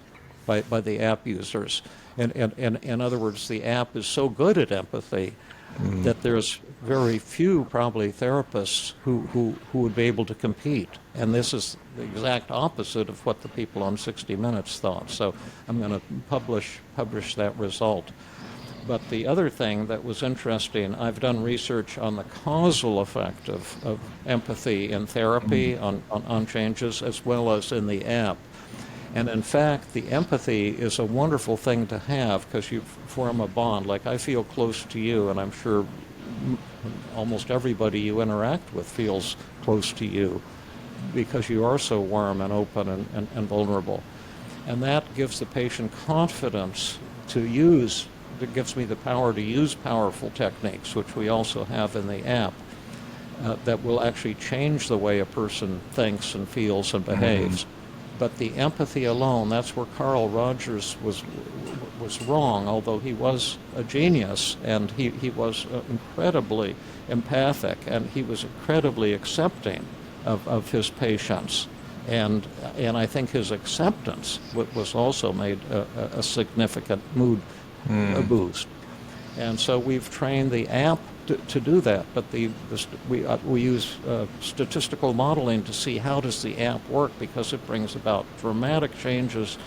by the app users. And in other words, the app is so good at empathy that there's very few probably therapists who would be able to compete. And this is the exact opposite of what the people on 60 Minutes thought. So I'm going to publish that result. But the other thing that was interesting, I've done research on the causal effect of empathy in therapy, on changes, as well as in the app. And in fact, the empathy is a wonderful thing to have, because you form a bond. Like, I feel close to you, and I'm sure almost everybody you interact with feels close to you. because you are so warm and open and vulnerable. And that gives the patient confidence to use, it gives me the power to use powerful techniques, which we also have in the app, that will actually change the way a person thinks and feels and behaves. But the empathy alone, that's where Carl Rogers was wrong, although he was a genius, and he was incredibly empathic, and he was incredibly accepting of his patients. And I think his acceptance was also made a significant mood boost. And so we've trained the app to do that, but we use statistical modeling to see how does the app work, because it brings about dramatic changes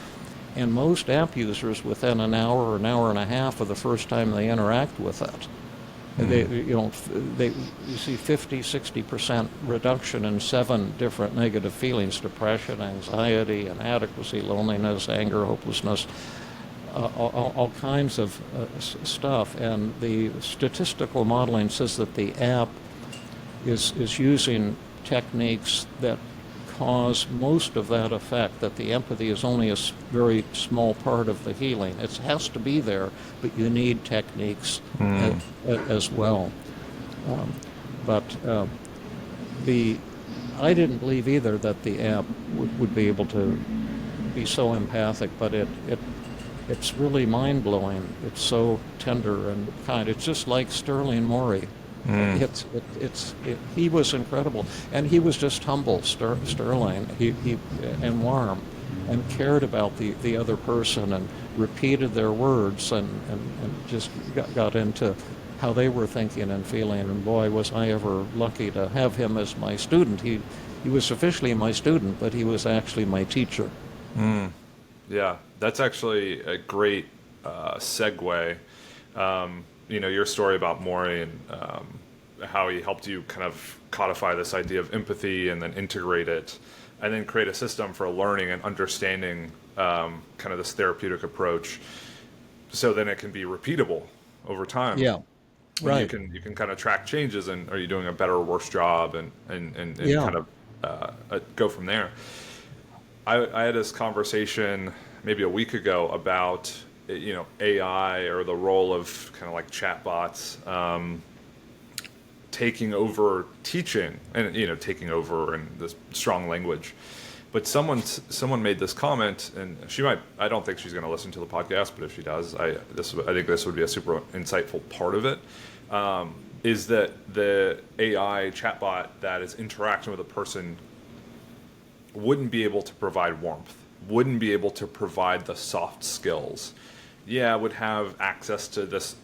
in most app users within an hour or an hour and a half of the first time they interact with it. You see 50-60% reduction in 7 different negative feelings: depression, anxiety, inadequacy, loneliness, anger, hopelessness, all kinds of stuff. And the statistical modeling says that the app is using techniques that cause most of that effect, that the empathy is only a very small part of the healing. It has to be there, but you need techniques as well. I didn't believe either that the app would be able to be so empathic, but it's really mind-blowing. It's so tender and kind. It's just like Sterling Morey. He was incredible, and he was just humble, Sterling. He and warm, and cared about the other person, and repeated their words, and just got into how they were thinking and feeling. And boy, was I ever lucky to have him as my student. He was officially my student, but he was actually my teacher. Yeah, that's actually a great segue. Your story about Morey and how he helped you kind of codify this idea of empathy and then integrate it and then create a system for learning and understanding kind of this therapeutic approach, so then it can be repeatable over time. Yeah, right. You can kind of track changes, and are you doing a better or worse job, and kind of go from there. I had this conversation maybe a week ago about AI, or the role of kind of like chatbots taking over teaching, and taking over in this strong language. But someone made this comment, and I don't think she's going to listen to the podcast, but if she does, I think this would be a super insightful part of it. Is that the AI chatbot that is interacting with a person wouldn't be able to provide warmth, wouldn't be able to provide the soft skills. Yeah, would have access to this,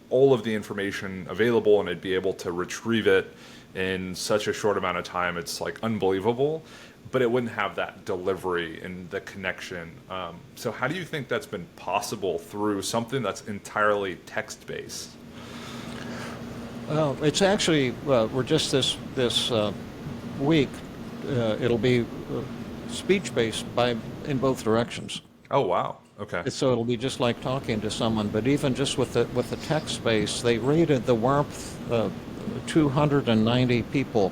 all of the information available, and it'd be able to retrieve it in such a short amount of time. It's like unbelievable, but it wouldn't have that delivery and the connection. So how do you think that's been possible through something that's entirely text-based? It's actually, we're just this week, it'll be speech-based in both directions. Oh, wow. Okay. So it'll be just like talking to someone, but even just with the text space, they rated the warmth. 290 people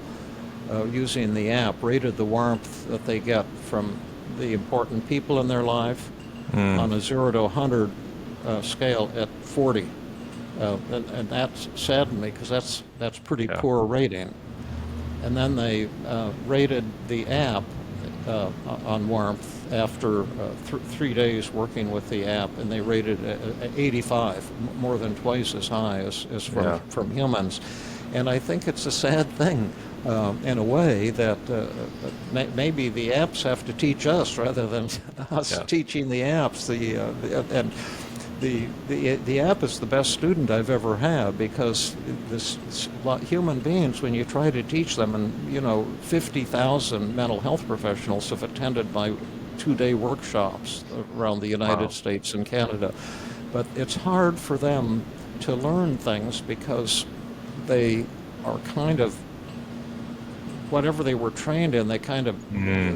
using the app rated the warmth that they get from the important people in their life on a 0 to 100 scale at 40, and that saddened me, because that's pretty poor rating. And then they rated the app on warmth after 3 days working with the app, and they rated 85, more than twice as high as from humans. And I think it's a sad thing, in a way, that maybe the apps have to teach us rather than us teaching the apps. The app is the best student I've ever had, because human beings, when you try to teach them, and 50,000 mental health professionals have attended my 2-day workshops around the United States and Canada, but it's hard for them to learn things, because they are kind of, whatever they were trained in, they kind of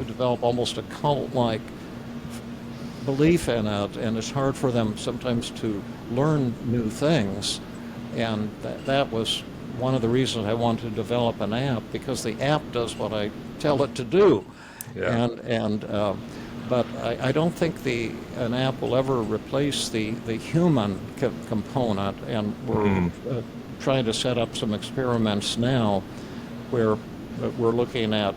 develop almost a cult-like belief in it, and it's hard for them sometimes to learn new things. And that was one of the reasons I wanted to develop an app, because the app does what I tell it to do. Yeah. But I don't think an app will ever replace the human component, and we're trying to set up some experiments now where we're looking at,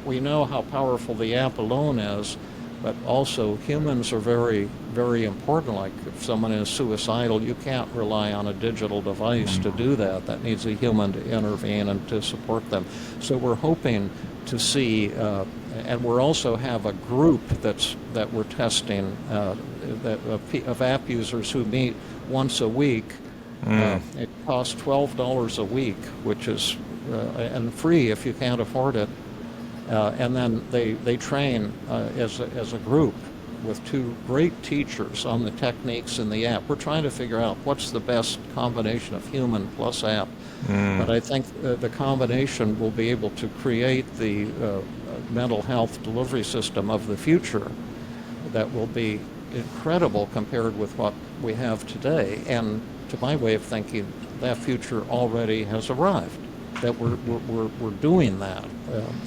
we know how powerful the app alone is, but also humans are very, very important. Like if someone is suicidal, you can't rely on a digital device to do that. That needs a human to intervene and to support them. So we're hoping to see, and we also have a group that we're testing of app users who meet once a week. It costs $12 a week, which is and free if you can't afford it. And then they train as a group with two great teachers on the techniques in the app. We're trying to figure out what's the best combination of human plus app. But I think the combination will be able to create the mental health delivery system of the future that will be incredible compared with what we have today. And to my way of thinking, that future already has arrived, that we're doing that.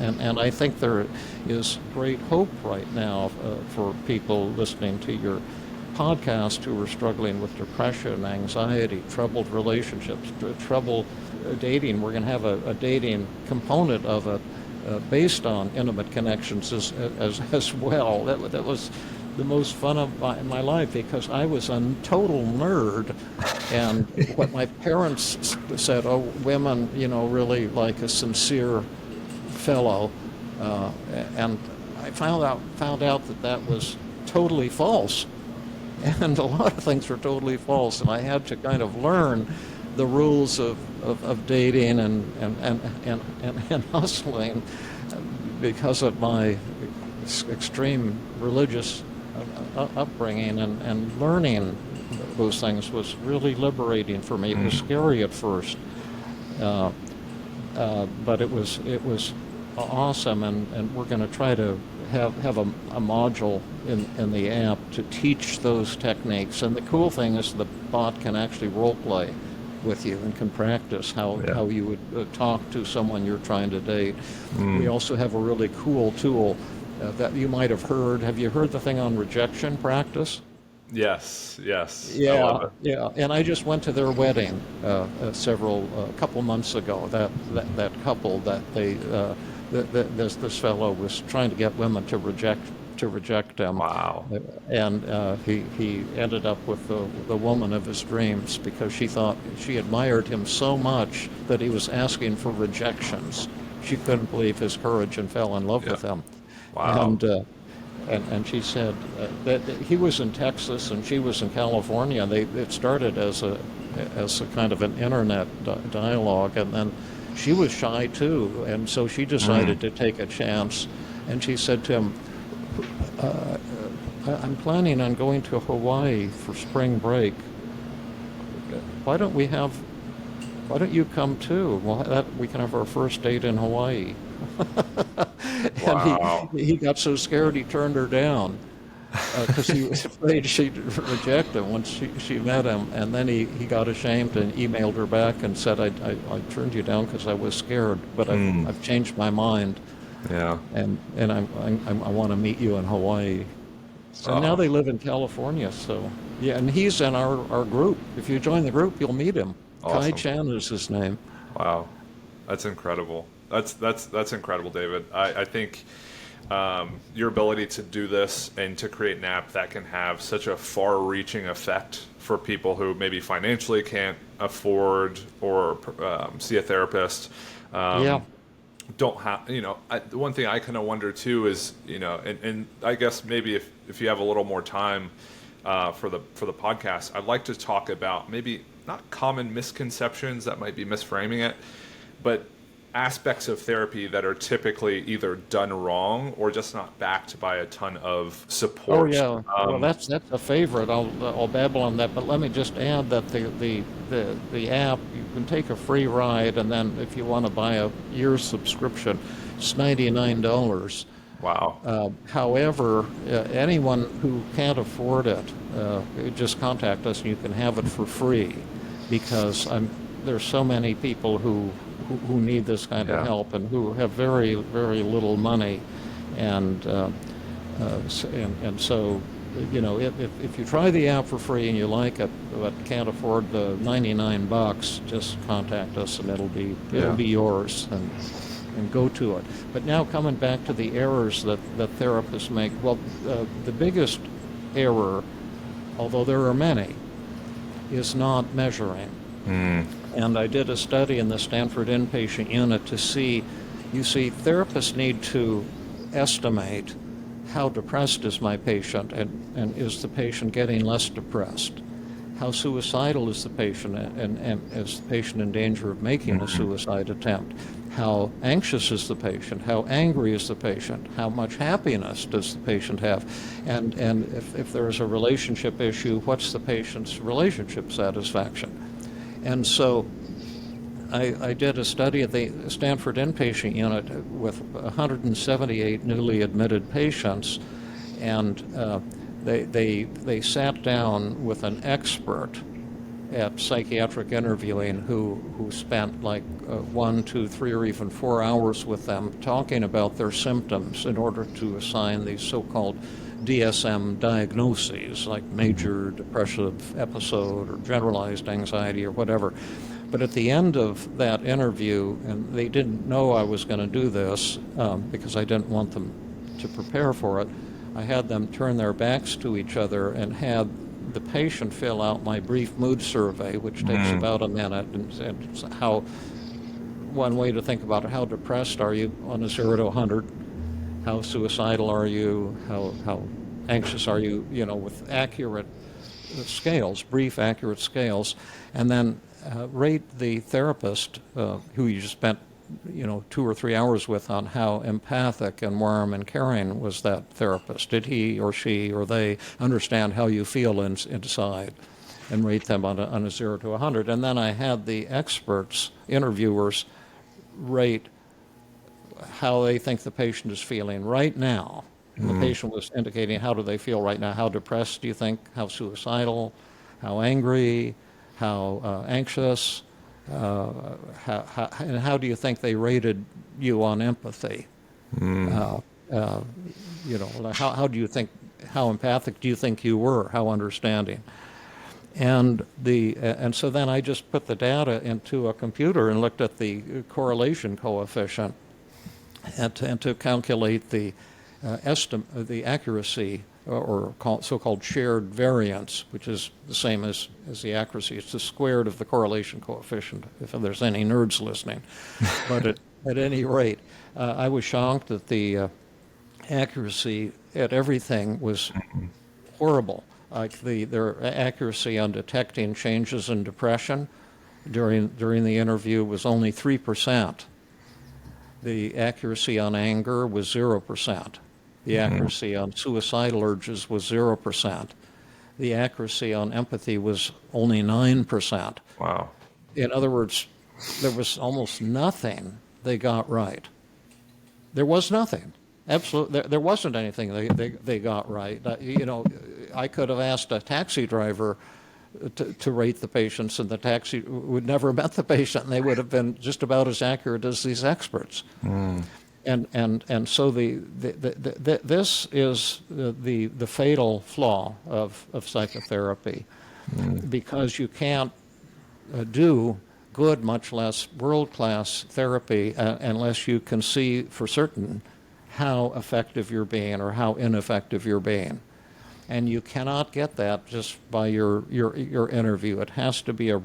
And I think there is great hope right now for people listening to your podcast who are struggling with depression, anxiety, troubled relationships, trouble dating. We're going to have a dating component of it based on intimate connections as well. That was the most fun of my life, because I was a total nerd, and what my parents said, oh, women, really like a sincere fellow, and I found out that was totally false, and a lot of things were totally false, and I had to kind of learn the rules of dating and hustling because of my extreme religious upbringing, and learning those things was really liberating for me. It was scary at first, but it was awesome, and we're going to try to have a module in the app to teach those techniques. And the cool thing is the bot can actually role play with you and can practice how you would talk to someone you're trying to date. We also have a really cool tool that you might have heard. Have you heard the thing on rejection practice? Yes. Yeah. And I just went to their wedding a couple months ago. That couple that this fellow was trying to get women to reject him. Wow. And he ended up with the woman of his dreams, because she thought she admired him so much that he was asking for rejections. She couldn't believe his courage and fell in love with him. Wow. And she said that he was in Texas and she was in California. It started as a kind of an internet dialogue, and then she was shy too, and so she decided to take a chance. And she said to him, I'm planning on going to Hawaii for spring break. Why don't you come too? Well, we can have our first date in Hawaii. Wow. And he got so scared he turned her down because he was afraid she'd reject him once she met him. And then he got ashamed and emailed her back and said, I turned you down because I was scared, but I've changed my mind. Yeah. And I want to meet you in Hawaii. So now they live in California. So yeah, and he's in our group. If you join the group, you'll meet him. Awesome. Kai Chan is his name. Wow, that's incredible. That's incredible, David. I think your ability to do this and to create an app that can have such a far-reaching effect for people who maybe financially can't afford or see a therapist. Don't have, the one thing I kind of wonder too is, and I guess maybe if you have a little more time for the podcast, I'd like to talk about maybe not common misconceptions, that might be misframing it, but aspects of therapy that are typically either done wrong or just not backed by a ton of support. Oh yeah, well that's a favorite. I'll babble on that, but let me just add that the app, you can take a free ride, and then if you want to buy a year's subscription, it's $99. Wow. However, anyone who can't afford it, just contact us and you can have it for free, because there's so many people who need this kind of Yeah. help and who have very, very little money. And, and so, if you try the app for free and you like it, but can't afford the $99, just contact us and it'll be yours, and go to it. But now coming back to the errors that therapists make, well, the biggest error, although there are many, is not measuring. And I did a study in the Stanford inpatient unit to see, therapists need to estimate how depressed is my patient, and is the patient getting less depressed? How suicidal is the patient, and is the patient in danger of making a suicide attempt? How anxious is the patient? How angry is the patient? How much happiness does the patient have? And if there is a relationship issue, what's the patient's relationship satisfaction? And so I did a study at the Stanford inpatient unit with 178 newly admitted patients, and they sat down with an expert at psychiatric interviewing who spent like 1, 2, 3, or even 4 hours with them talking about their symptoms in order to assign these so-called DSM diagnoses, like major depressive episode or generalized anxiety or whatever. But at the end of that interview, and they didn't know I was going to do this because I didn't want them to prepare for it, I had them turn their backs to each other and had the patient fill out my brief mood survey, which takes about a minute, and how, one way to think about it, how depressed are you on a 0 to 100? How suicidal are you? How anxious are you? With accurate scales, brief, accurate scales, and then rate the therapist who you just spent 2 or 3 hours with on how empathic and warm and caring was that therapist. Did he or she or they understand how you feel inside? And rate them on a 0 to 100. And then I had the experts, interviewers, rate how they think the patient is feeling right now. And the patient was indicating, how do they feel right now? How depressed do you think? How suicidal? How angry? How anxious? And how do you think they rated you on empathy? How do you think? How empathic do you think you were? How understanding? And so then I just put the data into a computer and looked at the correlation coefficient, and to calculate the the accuracy, or so-called shared variance, which is the same as the accuracy. It's the squared of the correlation coefficient, if there's any nerds listening. But at any rate, I was shocked that the accuracy at everything was horrible. Like their accuracy on detecting changes in depression during the interview was only 3%. The accuracy on anger was 0%. The accuracy on suicidal urges was 0%. The accuracy on empathy was only 9%. Wow. In other words, there was almost nothing they got right. There was nothing. Absolutely, there wasn't anything they got right. I could have asked a taxi driver to rate the patients, and the taxi would never have met the patient, and they would have been just about as accurate as these experts. And so this is the fatal flaw of psychotherapy, because you can't do good, much less world-class therapy unless you can see for certain how effective you're being or how ineffective you're being. And you cannot get that just by your interview. It has to be a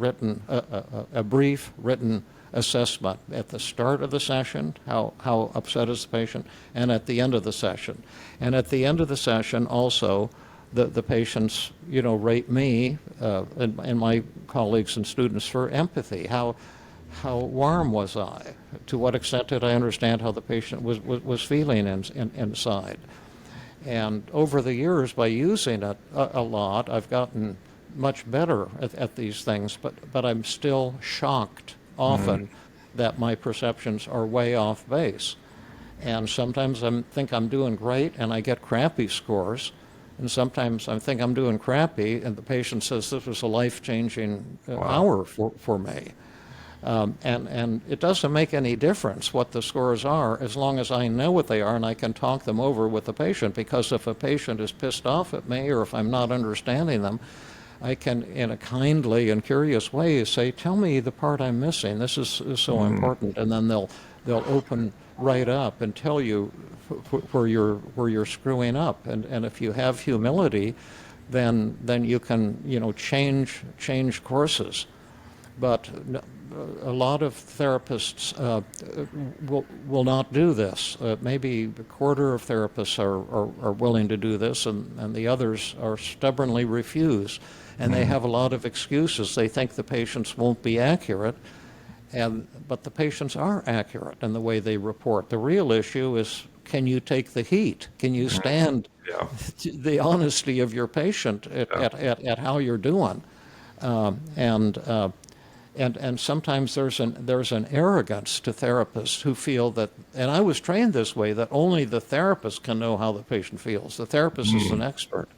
brief written assessment at the start of the session, how upset is the patient, and at the end of the session. And at the end of the session also, the patients, rate me and my colleagues and students for empathy. How warm was I? To what extent did I understand how the patient was feeling inside? And over the years, by using it a lot, I've gotten much better at these things, but I'm still shocked often that my perceptions are way off base. And sometimes I think I'm doing great and I get crappy scores, and sometimes I think I'm doing crappy and the patient says this was a life-changing hour for me. And it doesn't make any difference what the scores are as long as I know what they are and I can talk them over with the patient. Because if a patient is pissed off at me or if I'm not understanding them, I can, in a kindly and curious way, say, "Tell me the part I'm missing. This is so important." And then they'll open right up and tell you where you're screwing up. And if you have humility, then you can change courses. But a lot of therapists will not do this. Maybe a quarter of therapists are willing to do this, and the others are stubbornly refuse. And they have a lot of excuses. They think the patients won't be accurate, but the patients are accurate in the way they report. The real issue is, can you take the heat? Can you stand the honesty of your patient at how you're doing? And sometimes there's an arrogance to therapists who feel that, and I was trained this way, that only the therapist can know how the patient feels. The therapist is an expert.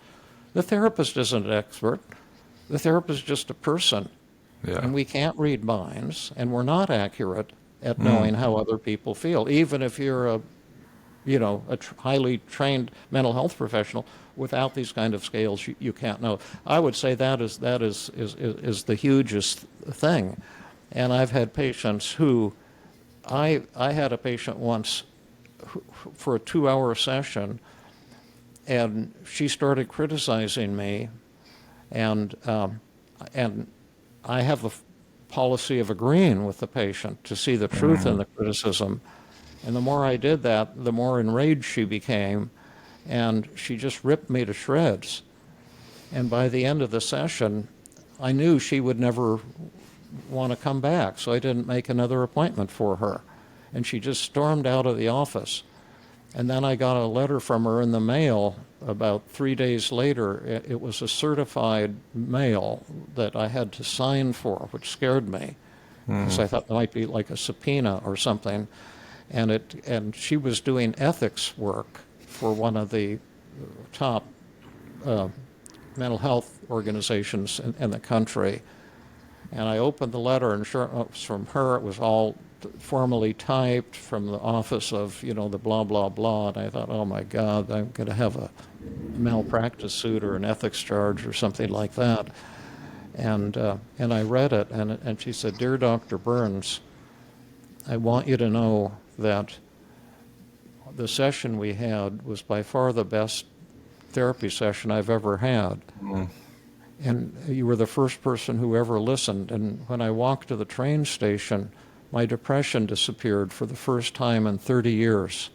The therapist isn't an expert. The therapist is just a person. Yeah. And we can't read minds, and we're not accurate at knowing how other people feel. Even if you're a highly trained mental health professional, without these kind of scales, you can't know. I would say that is the hugest thing. And I've had patients who, I had a patient once for a 2-hour session, and she started criticizing me, and I have a policy of agreeing with the patient to see the truth in the criticism. And the more I did that, the more enraged she became, and she just ripped me to shreds. And by the end of the session, I knew she would never want to come back, so I didn't make another appointment for her. And she just stormed out of the office. And then I got a letter from her in the mail about 3 days later. It was a certified mail that I had to sign for, which scared me, because I thought it might be like a subpoena or something. And she was doing ethics work for one of the top mental health organizations in the country. And I opened the letter, and sure, it was from her. It was all formally typed from the office of, the blah, blah, blah. And I thought, oh, my God, I'm going to have a malpractice suit or an ethics charge or something like that. And I read it, and she said, "Dear Dr. Burns, I want you to know that the session we had was by far the best therapy session I've ever had. And you were the first person who ever listened. And when I walked to the train station, my depression disappeared for the first time in 30 years.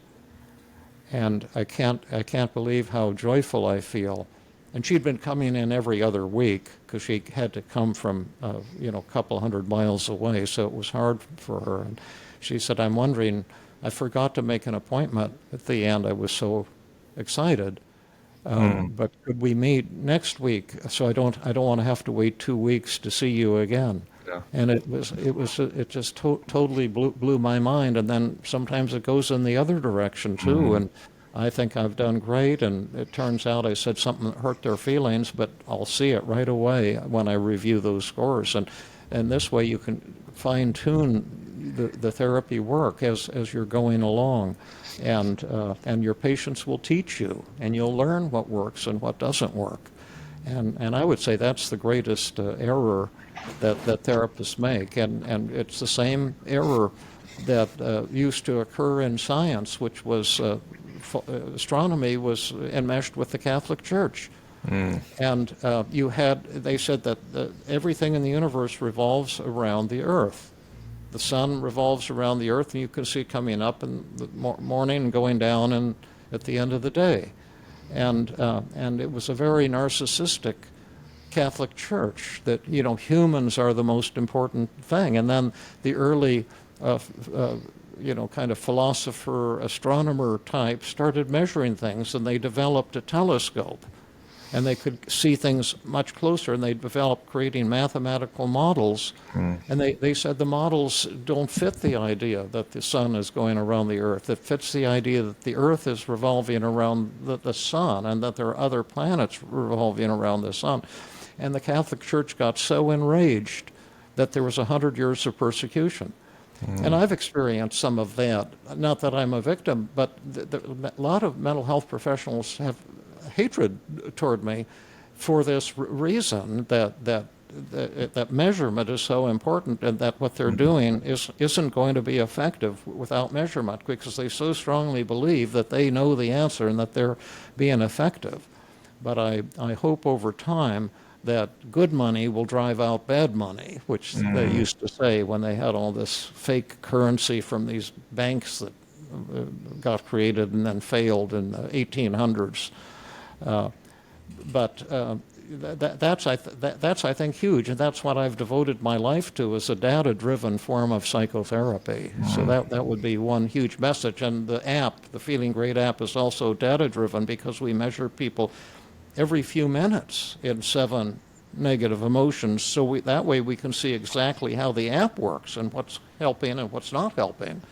And I can't believe how joyful I feel." And she'd been coming in every other week because she had to come from, a couple hundred miles away, so it was hard for her. And she said, "I'm wondering, I forgot to make an appointment at the end. I was so excited. But could we meet next week so I don't want to have to wait 2 weeks to see you again?" Yeah. And it just totally blew my mind. And then sometimes it goes in the other direction too. And I think I've done great, and it turns out I said something that hurt their feelings, but I'll see it right away when I review those scores. And this way you can fine-tune the therapy work as you're going along. And your patients will teach you, and you'll learn what works and what doesn't work. And I would say that's the greatest error that therapists make. And it's the same error that used to occur in science, which was astronomy was enmeshed with the Catholic Church. And they said that everything in the universe revolves around the Earth. The sun revolves around the Earth, and you can see it coming up in the morning and going down at the end of the day. And it was a very narcissistic Catholic Church that, humans are the most important thing. And then the early, kind of philosopher, astronomer type started measuring things, and they developed a telescope. And they could see things much closer, and they developed creating mathematical models. And they said the models don't fit the idea that the sun is going around the Earth. It fits the idea that the Earth is revolving around the sun, and that there are other planets revolving around the sun. And the Catholic Church got so enraged that there was 100 years of persecution. And I've experienced some of that. Not that I'm a victim, but a lot of mental health professionals have hatred toward me for this reason, that measurement is so important, and that what they're doing isn't going to be effective without measurement, because they so strongly believe that they know the answer and that they're being effective. But I hope over time that good money will drive out bad money, which they used to say when they had all this fake currency from these banks that got created and then failed in the 1800s. That's I think huge, and that's what I've devoted my life to, is a data-driven form of psychotherapy. So that would be one huge message. And the app, the Feeling Great app, is also data-driven, because we measure people every few minutes in 7 negative emotions. So that way we can see exactly how the app works and what's helping and what's not helping.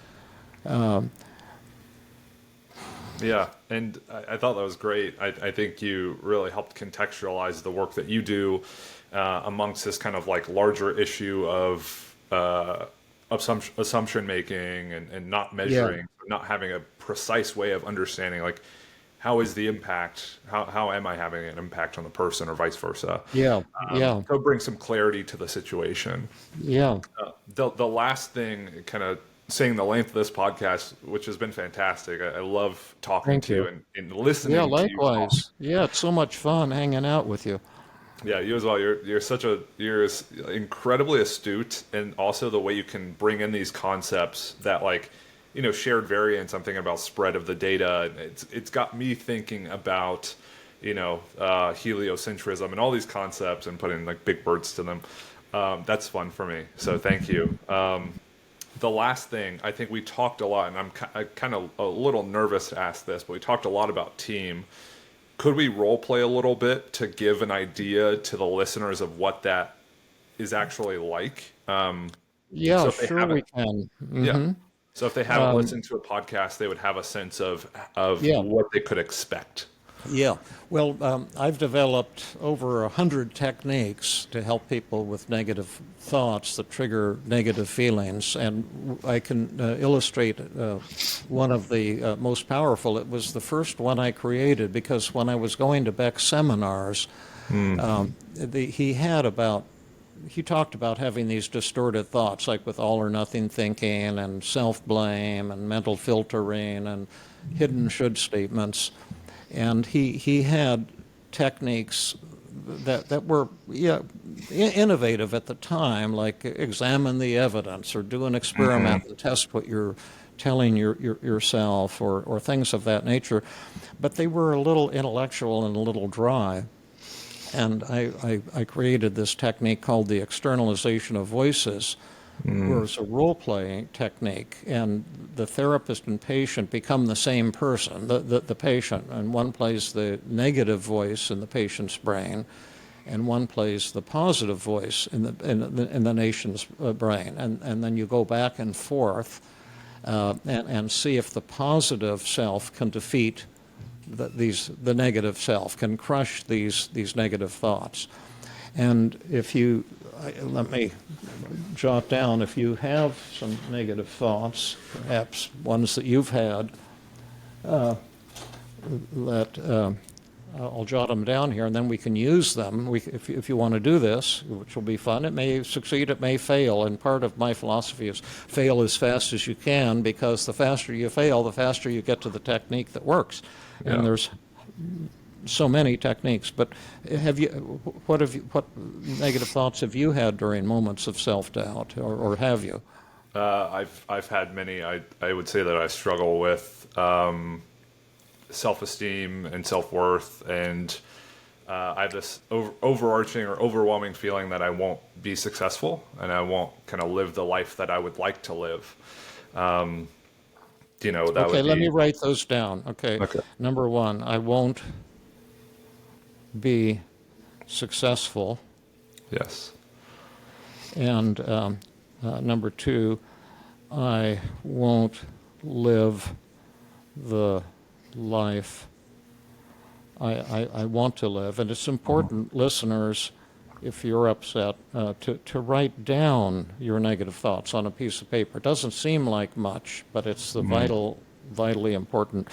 Yeah, and I thought that was great. I think you really helped contextualize the work that you do amongst this kind of like larger issue of assumption making and not measuring, not having a precise way of understanding, like, how is the impact, how am I having an impact on the person, or vice versa. So bring some clarity to the situation. The last thing, kind of seeing the length of this podcast, which has been fantastic. I love talking Thank to you. you and listening Yeah, to you talk. likewise. Yeah, it's so much fun hanging out with you. Yeah, you as well. You're incredibly astute, and also the way you can bring in these concepts that, like, shared variance. I'm thinking about spread of the data. It's got me thinking about, heliocentrism and all these concepts, and putting like big words to them. That's fun for me. So thank you. The last thing, I think we talked a lot, and I'm kind of a little nervous to ask this, but we talked a lot about team. Could we role play a little bit to give an idea to the listeners of what that is actually like? Yeah, So if they sure we haven't, can. yeah. So if they haven't listened to a podcast, they would have a sense of Yeah. what they could expect. Yeah, well, I've developed over 100 techniques to help people with negative thoughts that trigger negative feelings, and I can illustrate one of the most powerful. It was the first one I created, because when I was going to Beck's seminars, he talked about having these distorted thoughts, like with all or nothing thinking and self-blame and mental filtering and hidden should statements. And he had techniques that were innovative at the time, like examine the evidence, or do an experiment and test what you're telling yourself, or things of that nature. But they were a little intellectual and a little dry. And I created this technique called the externalization of voices, where it's a role-playing technique, and the therapist and patient become the same person, the patient, and one plays the negative voice in the patient's brain, and one plays the positive voice in the nation's brain, and then you go back and forth and see if the positive self can defeat the negative self, can crush these negative thoughts. And let me jot down, if you have some negative thoughts, perhaps ones that you've had, I'll jot them down here, and then we can use them. If you want to do this, which will be fun, it may succeed, it may fail. And part of my philosophy is fail as fast as you can, because the faster you fail, the faster you get to the technique that works. Yeah. And there's so many techniques. But what negative thoughts have you had during moments of self-doubt, or have you? I've had many. I would say that I struggle with self-esteem and self-worth, and I have this overarching or overwhelming feeling that I won't be successful, and I won't kind of live the life that I would like to live. Okay, let me write those down. Okay. Number 1, I won't be successful. Yes. And number 2, I won't live the life I want to live. And it's important, listeners, if you're upset, to write down your negative thoughts on a piece of paper. It doesn't seem like much, but it's the vitally important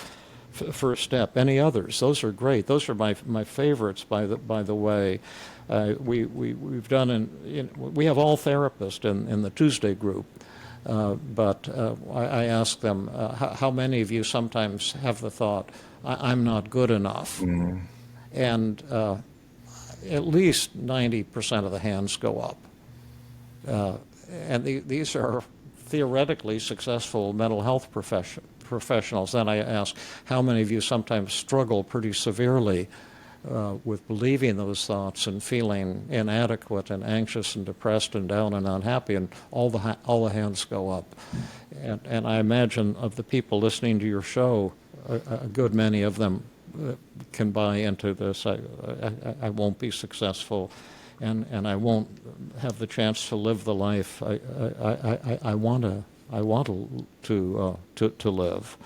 first step. Any others? Those are great. Those are my favorites. By the way, we've done we have all therapists in the Tuesday group. But I ask them, how many of you sometimes have the thought, I'm not good enough? And at least 90% of the hands go up. And these are theoretically successful mental health professionals. Then I ask, how many of you sometimes struggle pretty severely with believing those thoughts and feeling inadequate and anxious and depressed and down and unhappy, and all the hands go up. And I imagine of the people listening to your show, a good many of them can buy into this. I won't be successful, and I won't have the chance to live the life I want to live.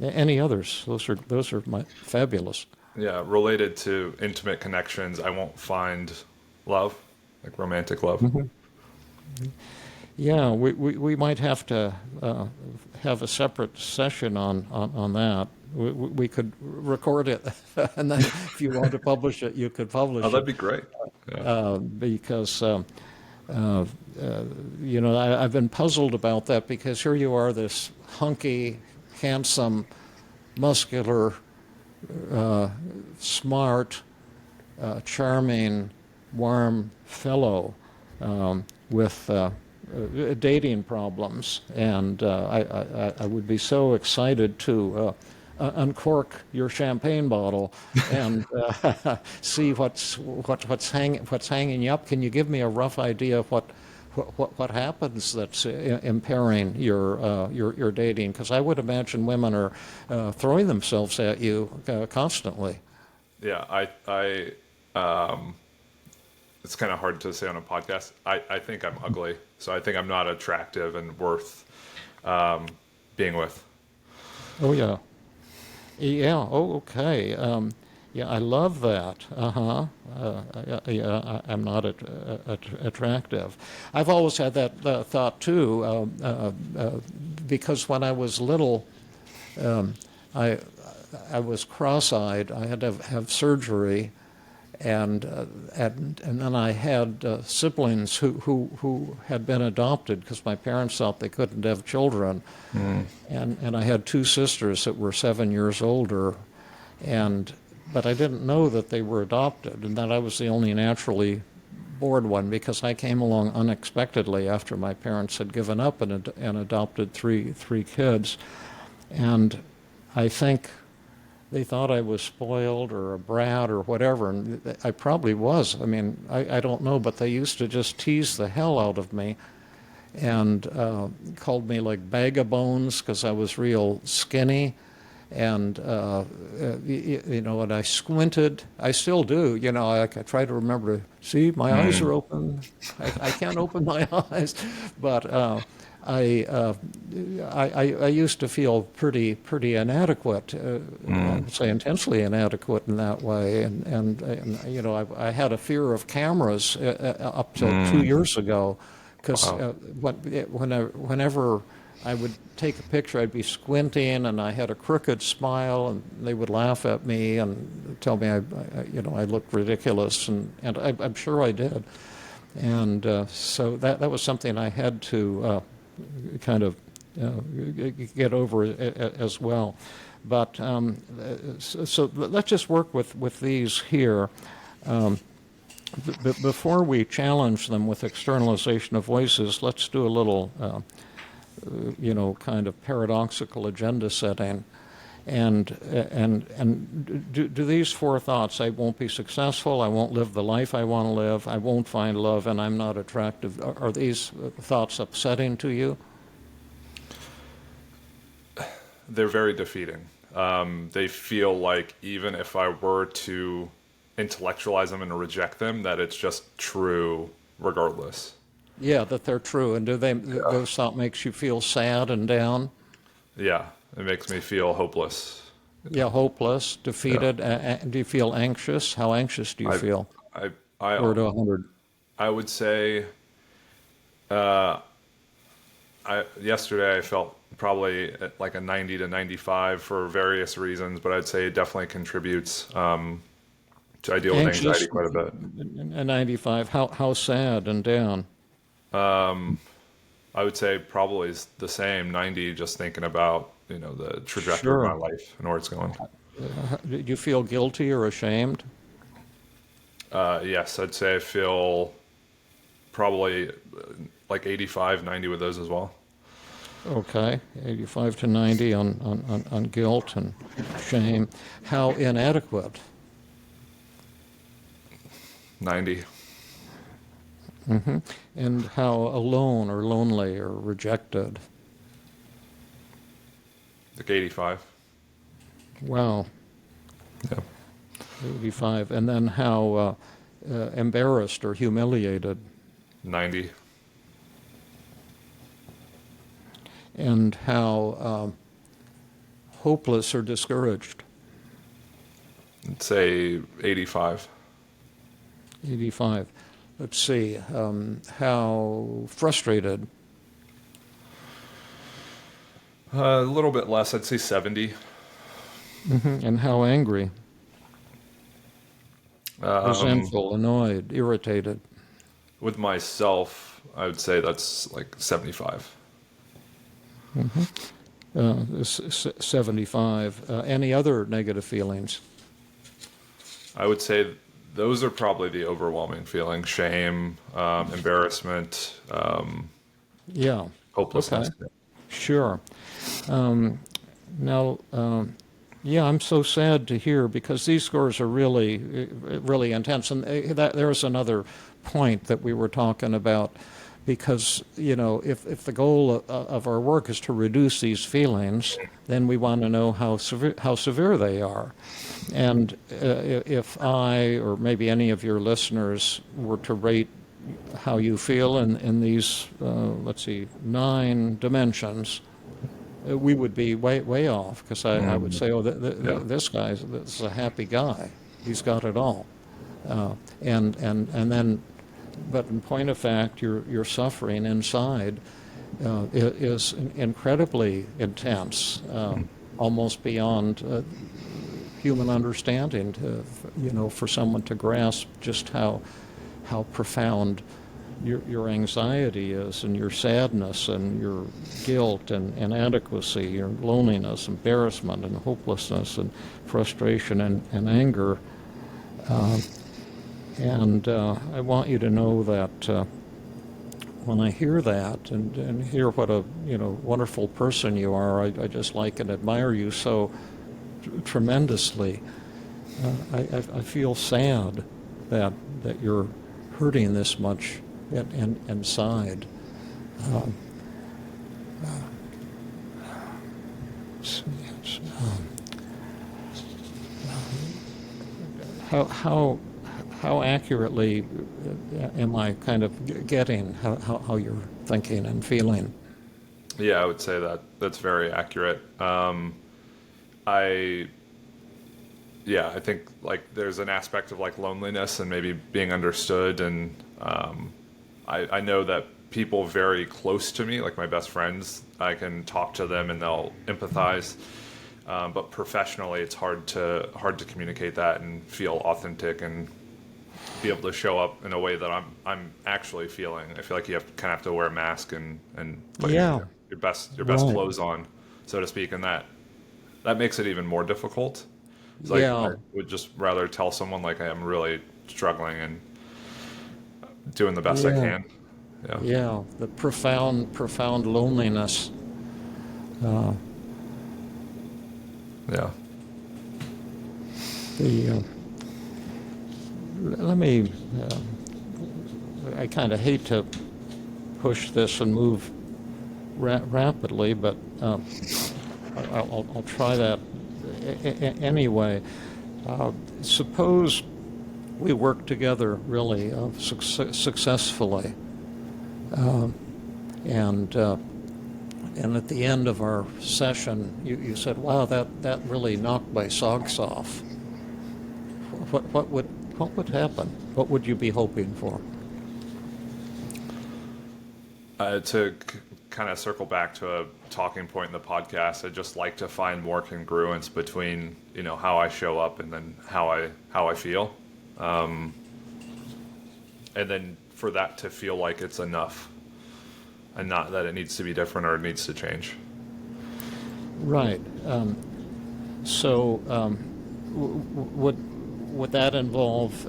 Any others? Those are my fabulous. Yeah, related to intimate connections, I won't find love, like romantic love. Yeah, we might have to have a separate session on that. We could record it, and then if you want to publish it, you could publish Oh, that'd it. be great. Yeah. Because I've been puzzled about that, because here you are, this hunky, handsome, muscular, smart, charming, warm fellow with dating problems, and I would be so excited to uncork your champagne bottle and see what's hanging you up. Can you give me a rough idea of what happens that's impairing your dating? Because I would imagine women are throwing themselves at you constantly. Yeah, it's kind of hard to say on a podcast. I think I'm ugly, so I think I'm not attractive and worth being with. Oh, yeah. Yeah, oh, okay. Yeah, I love that. Yeah, I'm not attractive. I've always had that thought, too, because when I was little, I was cross-eyed. I had to have surgery, and then I had siblings who had been adopted because my parents thought they couldn't have children, and I had two sisters that were 7 years older, but I didn't know that they were adopted, and that I was the only naturally born one, because I came along unexpectedly after my parents had given up and adopted three kids, and I think they thought I was spoiled or a brat or whatever, and I probably was. I mean, I don't know, but they used to just tease the hell out of me and called me like bag of bones because I was real skinny, and and I squinted. I still do. I try to remember to see my eyes are open. I can't open my eyes, but I used to feel pretty inadequate, I would say intensely inadequate in that way, and I had a fear of cameras up to 2 years ago, because whenever I would take a picture, I'd be squinting, and I had a crooked smile, and they would laugh at me and tell me I looked ridiculous, and I'm sure I did, and so that was something I had to kind of get over as well. But so let's just work with these here. Before we challenge them with externalization of voices, let's do a little, kind of paradoxical agenda setting. And do these four thoughts: I won't be successful, I won't live the life I want to live, I won't find love, and I'm not attractive, are these thoughts upsetting to you? They're very defeating. They feel like even if I were to intellectualize them and reject them, that it's just true regardless. Yeah, that they're true. And those thoughts makes you feel sad and down? Yeah, it makes me feel hopeless. Yeah, hopeless, defeated. Do you feel anxious? How anxious do you feel? or I to 100? I would say uh, yesterday I felt probably at like a 90 to 95 for various reasons, but I'd say it definitely contributes to I deal with Anxious, anxiety quite a bit. a 95. How sad and down? I would say probably the same 90, just thinking about the trajectory of my Sure. life and where it's going. Do you feel guilty or ashamed? Yes, I'd say I feel probably like 85, 90 with those as well. Okay, 85 to 90 on guilt and shame. How inadequate? 90, And how alone or lonely or rejected? like 85. Wow, Yeah. 85. And then how embarrassed or humiliated? 90, And how hopeless or discouraged? I'd say 85. 85. Let's see, how frustrated? A little bit less, I'd say 70. And how angry? Um, Resentful, annoyed, irritated? with myself, I would say that's like 75. 75. Any other negative feelings? I would say those are probably the overwhelming feelings: shame, embarrassment, Yeah. Okay. hopelessness. Sure. Now, yeah, I'm so sad to hear because these scores are really intense. And there's another point that we were talking about because, if the goal of our work is to reduce these feelings, then we want to know how severe they are. And if I or maybe any of your listeners were to rate how you feel in these, let's see, 9 dimensions, we would be way off because I would say, oh, Yeah. this is a happy guy. He's got it all. And then, but in point of fact, your suffering inside is incredibly intense, almost beyond human understanding. For someone to grasp just how profound your anxiety is, and your sadness, and your guilt, and inadequacy, your loneliness, embarrassment, and hopelessness, and frustration, and anger. And I want you to know that when I hear that and hear what a wonderful person you are, I just like and admire you so tremendously. I feel sad that you're hurting this much inside. How accurately am I kind of getting how you're thinking and feeling? Yeah, I would say that's very accurate. I Yeah, I think like there's an aspect of like loneliness and maybe being understood, and I know that people very close to me, like my best friends, I can talk to them and they'll empathize. But professionally, it's hard to communicate that and feel authentic and be able to show up in a way that I'm actually feeling. I feel like you kind of have to wear a mask and put Yeah, your best right. clothes on, so to speak, and that makes it even more difficult. It's like I Yeah, would just rather tell someone like I'm really struggling and doing the best I yeah, can. Yeah. yeah. The profound loneliness. Yeah. The let me. I kind of hate to push this and move rapidly, but I'll try that anyway. Suppose we work together really successfully, and at the end of our session, you said, "Wow, that really knocked my socks off." What what would happen? What would you be hoping for? To kind of circle back to a talking point in the podcast, I'd just like to find more congruence between, how I show up and then how I feel, and then for that to feel like it's enough, and not that it needs to be different or it needs to change. Right. So would that involve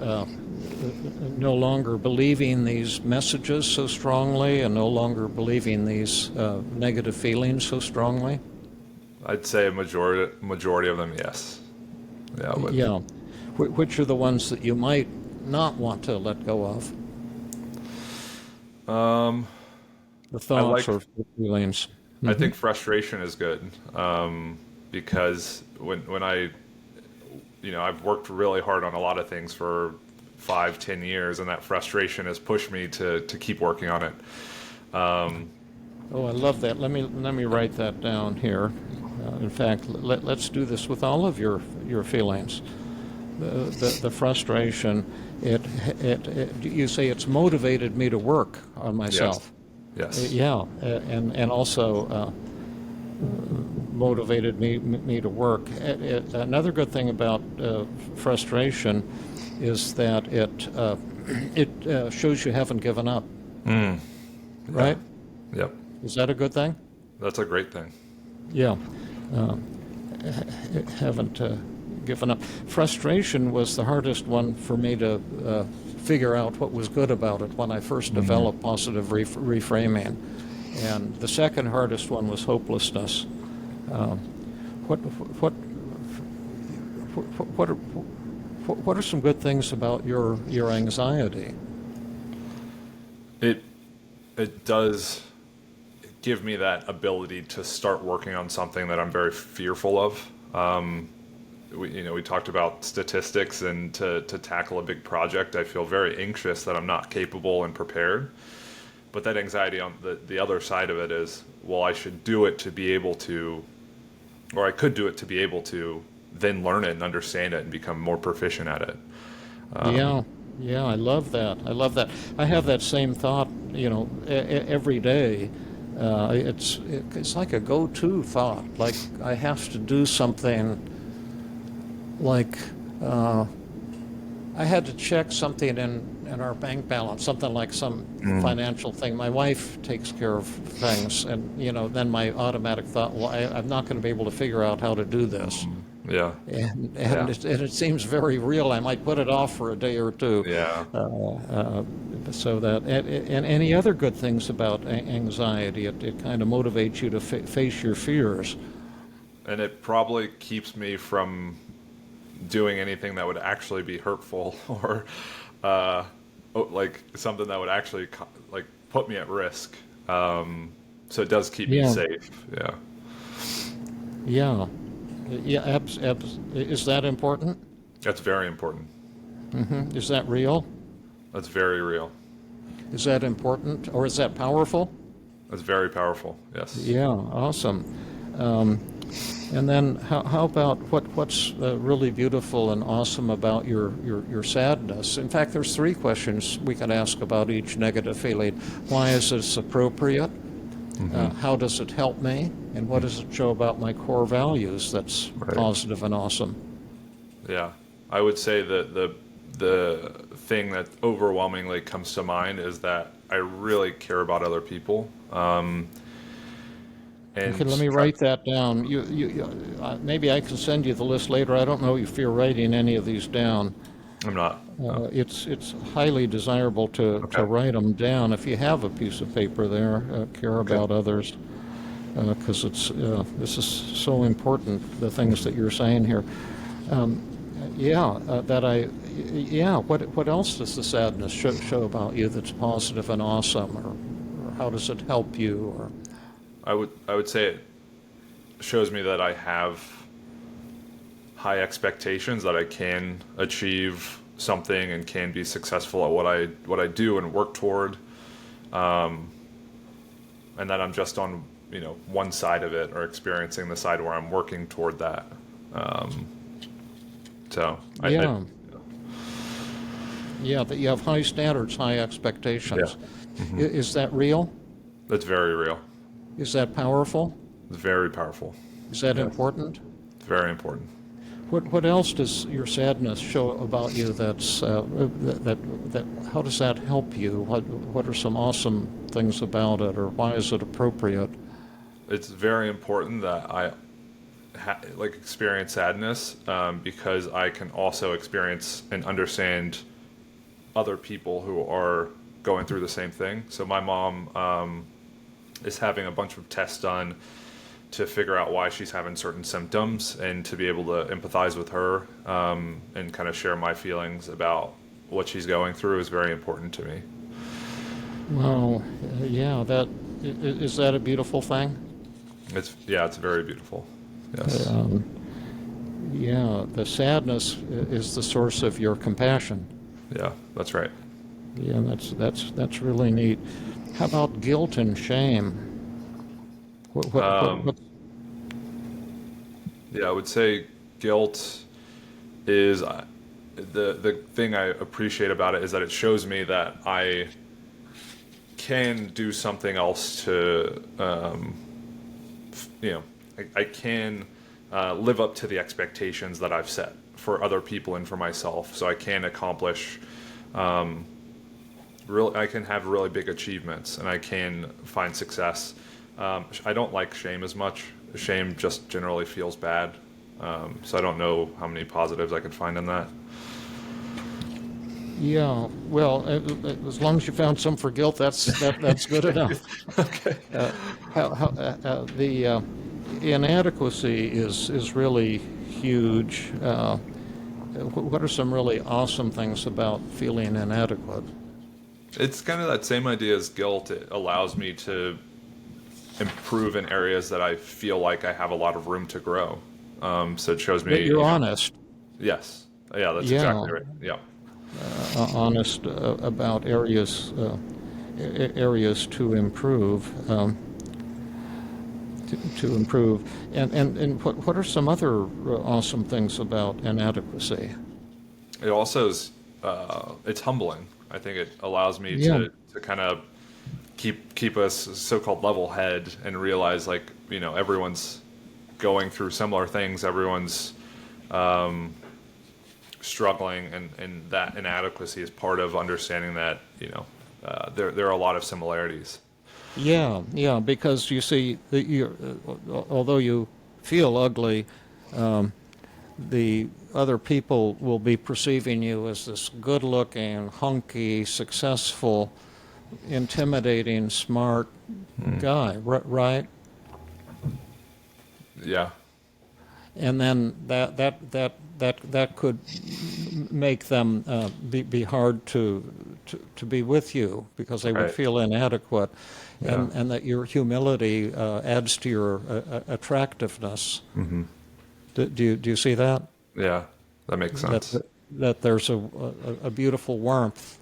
no longer believing these messages so strongly and no longer believing these negative feelings so strongly? I'd say a majority of them, yes. Yeah. Yeah. Which are the ones that you might not want to let go of? The thoughts or feelings. I think frustration is good, because when I've worked really hard on a lot of things for 5-10 years, and that frustration has pushed me to keep working on it. Oh, I love that. Let me write that down here. In fact, let's do this with all of your feelings. The frustration. You say it's motivated me to work on myself. Yes. Yeah, and also motivated me to work. Another good thing about frustration is that it shows you haven't given up. Yeah. Right? Yep. Is that a good thing? That's a great thing. Yeah. Haven't given up. Frustration was the hardest one for me to figure out what was good about it when I first developed positive reframing. And the second hardest one was hopelessness. What are some good things about your anxiety? It does give me that ability to start working on something that I'm very fearful of. We talked about statistics, and to tackle a big project, I feel very anxious that I'm not capable and prepared. But that anxiety on the other side of it is, well, I should do it to be able to, or I could do it to be able to then learn it and understand it and become more proficient at it. Yeah, I love that. I have that same thought, every day. It's like a go-to thought. Like I have to do something. Like I had to check something in our bank balance, something like some financial thing. My wife takes care of things, and then my automatic thought, well, I'm not going to be able to figure out how to do this. Yeah. And it seems very real. I might put it off for a day or two. Yeah. So that, and any other good things about anxiety, it kind of motivates you to face your fears. And it probably keeps me from doing anything that would actually be hurtful or like something that would actually like put me at risk. So it does keep me safe. Yeah. Is that important? That's very important. Mm-hmm. Is that real? That's very real. Is that important, or is that powerful? That's very powerful. Yes. Yeah. Awesome. And then how about what's really beautiful and awesome about your sadness? In fact, there's 3 questions we could ask about each negative feeling. Why is this appropriate? How does it help me? And what does it show about my core values that's positive and awesome? Yeah. I would say that the thing that overwhelmingly comes to mind is that I really care about other people. Okay, let me write that down. Maybe I can send you the list later. I don't know if you're writing any of these down. I'm not. No. It's highly desirable to write them down. If you have a piece of paper there, care about others, because this is so important, the things that you're saying here. What else does the sadness show about you that's positive and awesome, or how does it help you? Or I would say it shows me that I have high expectations, that I can achieve something and can be successful at what I do and work toward, and that I'm just on one side of it, or experiencing the side where I'm working toward that. Yeah, that you have high standards, high Yeah. expectations. Is that real? That's very real. Is that powerful? It's very powerful. Is that Yes. important? It's very important. What else does your sadness show about you that's that how does that help you? What are some awesome things about it, or why is it appropriate? It's very important that I like experience sadness, because I can also experience and understand other people who are going through the same thing. So my mom is having a bunch of tests done to figure out why she's having certain symptoms, and to be able to empathize with her, and kind of share my feelings about what she's going through is very important to me. Well, yeah, is that a beautiful thing? It's very beautiful. Yes. Yeah, the sadness is the source of your compassion. Yeah, that's right. Yeah, that's really neat. How about guilt and shame? What Yeah, I would say guilt is the thing I appreciate about it is that it shows me that I can do something else to, I can live up to the expectations that I've set for other people and for myself. So I can accomplish, I can have really big achievements, and I can find success. I don't like shame as much. Shame just generally feels bad. So I don't know how many positives I could find in that. Yeah, well, as long as you found some for guilt, that's good enough. Okay. The inadequacy is really huge. What are some really awesome things about feeling inadequate? It's kind of that same idea as guilt. It allows me to improve in areas that I feel like I have a lot of room to grow. So it shows me, That you're honest. yes, yeah, that's Yeah, exactly right. Yeah, honest about areas to improve. To improve, and what are some other awesome things about inadequacy? it also is. It's humbling. I think it allows me Yeah. to kind of keep a so-called level head and realize, like, everyone's going through similar things. Everyone's struggling, and that inadequacy is part of understanding that there are a lot of similarities. Yeah, because you see, although you feel ugly, the other people will be perceiving you as this good-looking, hunky, successful, intimidating, smart guy, right? Yeah, And then that could make them be hard to be with you, because they would right. feel inadequate, Yeah. and that your humility adds to your attractiveness. Do you see that? Yeah, that makes sense. That there's a beautiful warmth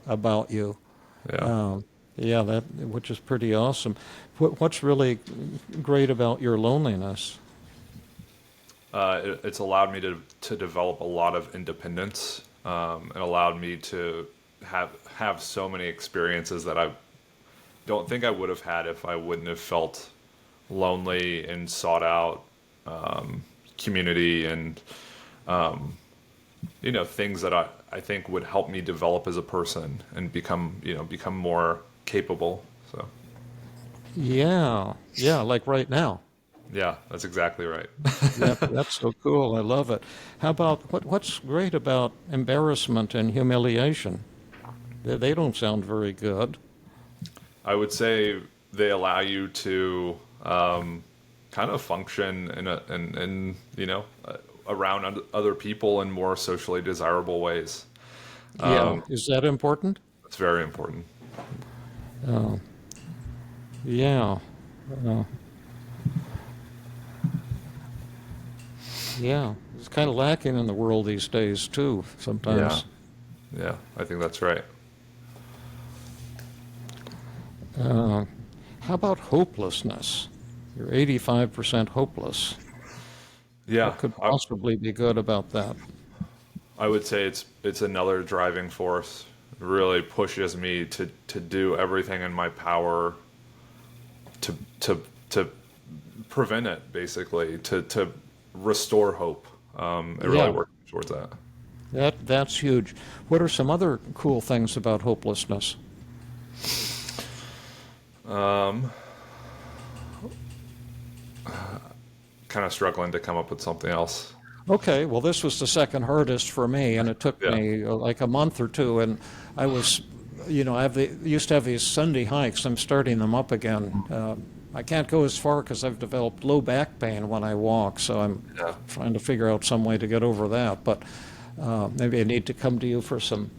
about you. Yeah. Yeah, which is pretty awesome. What's really great about your loneliness? It's allowed me to develop a lot of independence, and allowed me to have so many experiences that I don't think I would have had if I wouldn't have felt lonely and sought out community and things that I think would help me develop as a person and become more capable. So Yeah, like right now. yeah, that's exactly right. That's so cool. I love it. How about what's great about embarrassment and humiliation? They don't sound very good. I would say they allow you to kind of function around other people in more socially desirable ways. Yeah, is that important? It's very important. Yeah. Uh, yeah, it's kind of lacking in the world these days too, sometimes. Yeah, I think that's right. How about hopelessness? You're 85% hopeless. Yeah, What could possibly be good about that? I would say it's another driving force. It really pushes me to do everything in my power to prevent it, basically, to restore hope. It really Yeah, works towards that. that's huge. What are some other cool things about hopelessness? Kind of struggling to come up with something else. Okay, well, this was the second hardest for me, and it took Yeah. me like a month or two, and I was, I used to have these Sunday hikes. I'm starting them up again. I can't go as far because I've developed low back pain when I walk, so I'm Yeah. trying to figure out some way to get over that. But maybe I need to come to you for some,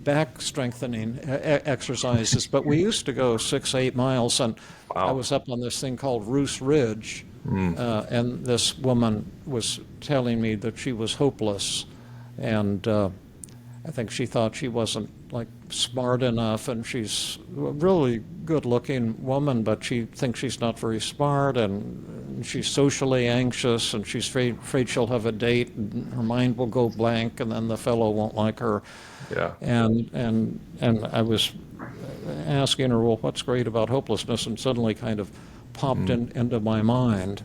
back strengthening exercises. But we used to go 6, 8 miles, and I Wow. was up on this thing called Roos Ridge, and this woman was telling me that she was hopeless, and I think she thought she wasn't like smart enough, and she's a really good-looking woman, but she thinks she's not very smart, and she's socially anxious, and she's afraid she'll have a date, and her mind will go blank, and then the fellow won't like her. Yeah. And I was asking her, well, what's great about hopelessness, and suddenly kind of popped into my mind.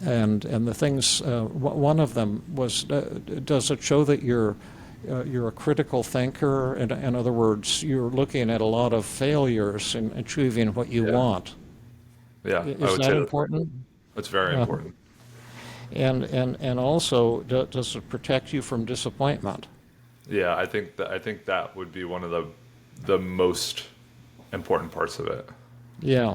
And the things, one of them was, does it show that you're a critical thinker? In other words, you're looking at a lot of failures in achieving what you Yeah. want. Yeah. I Is would that say important? that's very Uh, important. and also, does it protect you from disappointment? Yeah, I think that would be one of the most important parts of it. Yeah,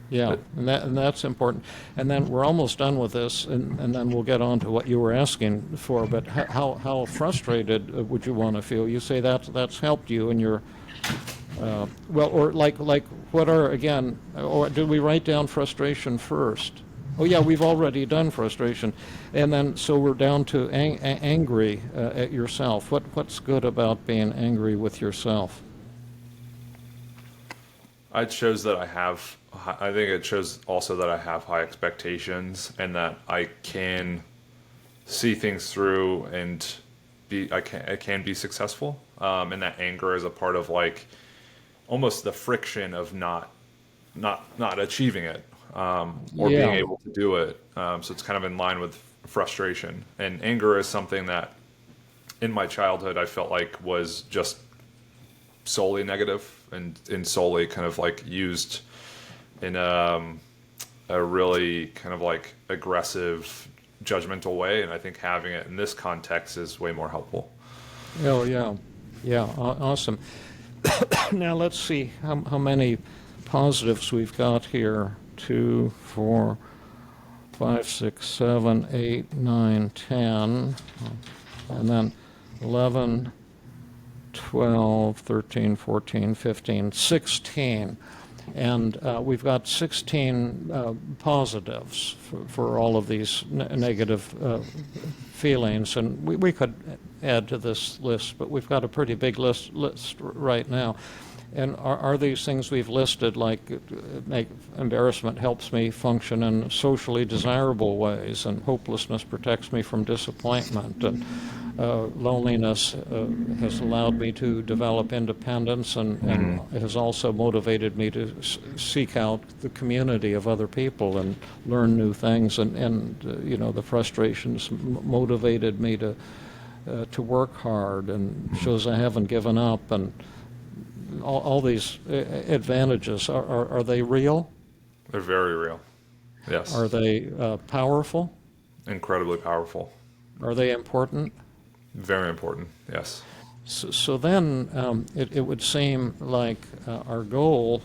yeah, But and that's important. And then we're almost done with this, and then we'll get on to what you were asking for. But how frustrated would you want to feel? You say that's helped you in your well, or like what are again? Or did we write down frustration first? Oh yeah, we've already done frustration, and then so we're down to angry at yourself. What's good about being angry with yourself? it shows that I think it shows also that I have high expectations and that I can see things through and I can be successful. And that anger is a part of like almost the friction of not achieving it, or being Yeah, able to do it. So it's kind of in line with frustration. And anger is something that in my childhood I felt like was just solely negative and solely kind of like used in a really kind of like aggressive, judgmental way. And I think having it in this context is way more helpful. oh yeah, yeah, awesome. Now let's see how many positives we've got here. 2, 4, 5, 6, 7, 8, 9, 10, and then 11, 12, 13, 14, 15, 16. And we've got 16 positives for all of these negative feelings. And we could add to this list, but we've got a pretty big list right now. And are these things we've listed, like embarrassment helps me function in socially desirable ways, and hopelessness protects me from disappointment, and loneliness has allowed me to develop independence, and has also motivated me to seek out the community of other people and learn new things, and the frustrations motivated me to work hard, and shows I haven't given up, and all these advantages, are they real? They're very real. Yes. Are they powerful? Incredibly powerful. Are they important? Very important. Yes. So then it would seem like our goal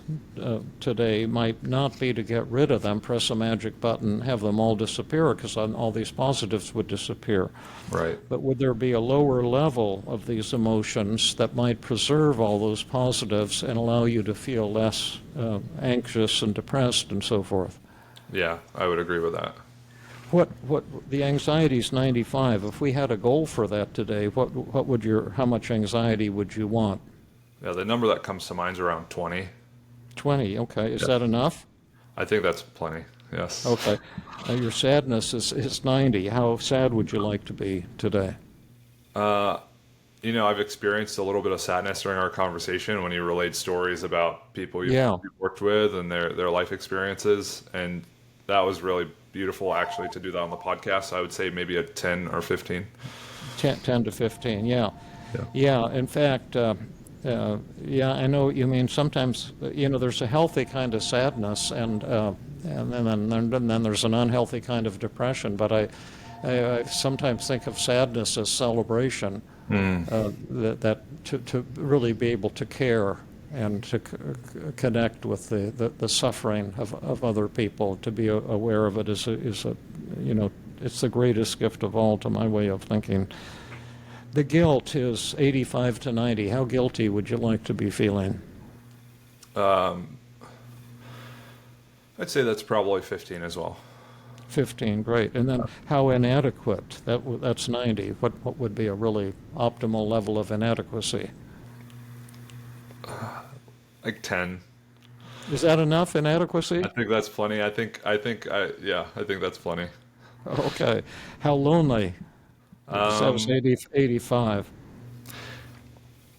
today might not be to get rid of them, press a magic button, have them all disappear, because all these positives would disappear. Right. But would there be a lower level of these emotions that might preserve all those positives and allow you to feel less anxious and depressed and so forth? Yeah, I would agree with that. What the anxiety is 95. If we had a goal for that today, how much anxiety would you want? Yeah, the number that comes to mind is around 20. 20. Okay, is Yeah. that enough? I think that's plenty. Yes. Okay. Your sadness is 90. How sad would you like to be today? I've experienced a little bit of sadness during our conversation when you relayed stories about people Yeah. you've worked with and their life experiences, and that was really beautiful actually to do that on the podcast. I would say maybe a 10 or 15. 10 to 15, yeah. Yeah. Yeah, in fact, yeah, I know what you mean. Sometimes, there's a healthy kind of sadness, and then there's an unhealthy kind of depression. But I sometimes think of sadness as celebration, that to really be able to care and to connect with the suffering of other people, to be aware of it is it's the greatest gift of all, to my way of thinking. The guilt is 85 to 90. How guilty would you like to be feeling? I'd say that's probably 15 as well. 15, great. And then how inadequate? That's 90. What would be a really optimal level of inadequacy? Like 10. Is that enough inadequacy? I think that's plenty. I think that's plenty. Okay. How lonely? That was 85.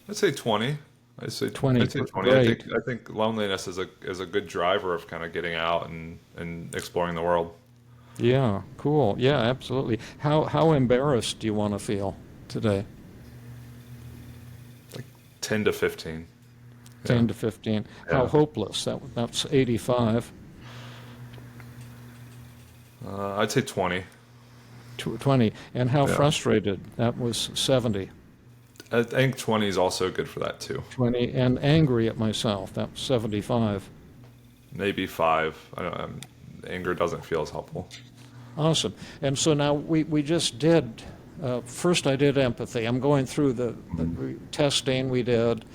I'd say 20. 20. I'd say 20. Great. I think loneliness is a good driver of kind of getting out and exploring the world. Yeah, cool. Yeah, absolutely. How embarrassed do you want to feel today? Like 10 to 15. 10 Yeah. to 15. How Yeah. hopeless? That's 85. I'd say 20. 20. And how Yeah. frustrated? That was 70. I think 20 is also good for that too. 20. And angry at myself. That's 75. Maybe 5. I don't, anger doesn't feel as helpful. Awesome. And so now we just did, first I did empathy. I'm going through the testing we did,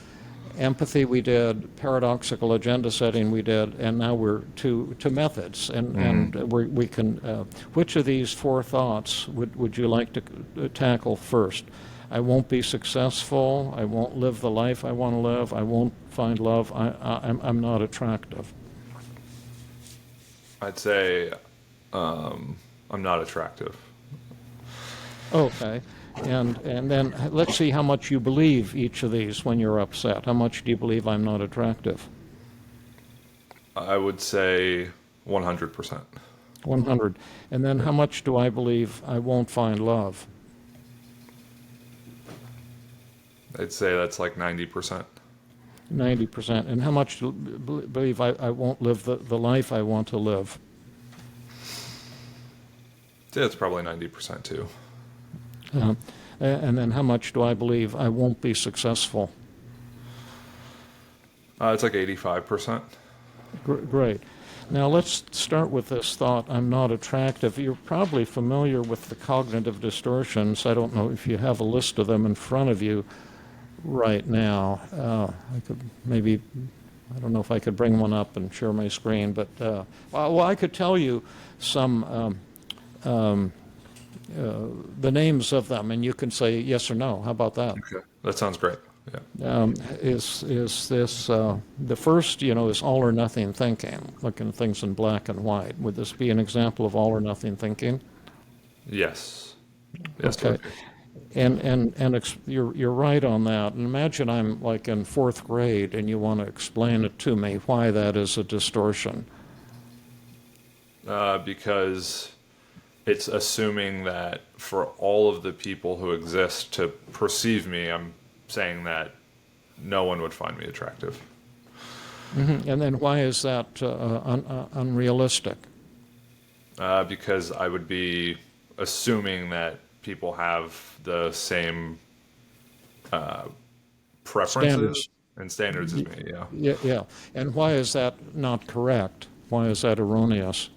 empathy we did, paradoxical agenda setting we did, and now we're to methods. And we can, which of these 4 thoughts would you like to tackle first? I won't be successful. I won't live the life I want to live. I won't find love. I'm not attractive. I'd say I'm not attractive. Okay. And then let's see how much you believe each of these when you're upset. How much do you believe I'm not attractive? I would say 100%. 100. And then how much do I believe I won't find love? I'd say that's like 90%. 90%. And how much do you believe I won't live the life I want to live? I'd say that's probably 90% too. And then how much do I believe I won't be successful? It's like 85%. Great. Now let's start with this thought, I'm not attractive. You're probably familiar with the cognitive distortions. I don't know if you have a list of them in front of you right now. I could maybe, I don't know if I could bring one up and share my screen, but well, I could tell you some the names of them, and you can say yes or no. How about that? Okay, that sounds great. Yeah. Is this the first? Is all or nothing thinking, looking at things in black and white. Would this be an example of all or nothing thinking? Yes. Yes. Okay. You're right on that. And imagine I'm like in 4th grade, and you want to explain it to me why that is a distortion. Because it's assuming that for all of the people who exist to perceive me, I'm saying that no one would find me attractive. Mm-hmm. And then why is that unrealistic? Because I would be assuming that people have the same preferences and standards as me. Yeah. Yeah. And why is that not correct? Why is that erroneous?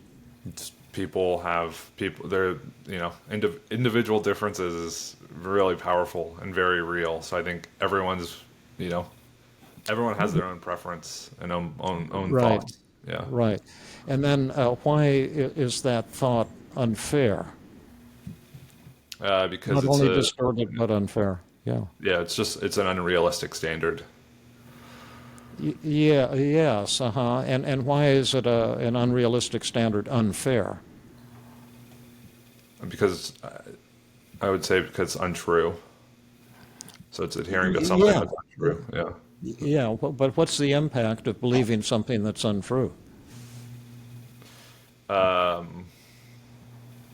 They're individual differences is really powerful and very real. So I think everyone has their own preference and own Right. thoughts. Yeah. Right. And then why is that thought unfair? Because Not it's only distorted, but unfair. Yeah. it's an unrealistic standard. Yes. And why is it an unrealistic standard unfair? Because I would say because it's untrue. So it's adhering to something Yeah, that's not true. Yeah. yeah. But what's the impact of believing something that's untrue?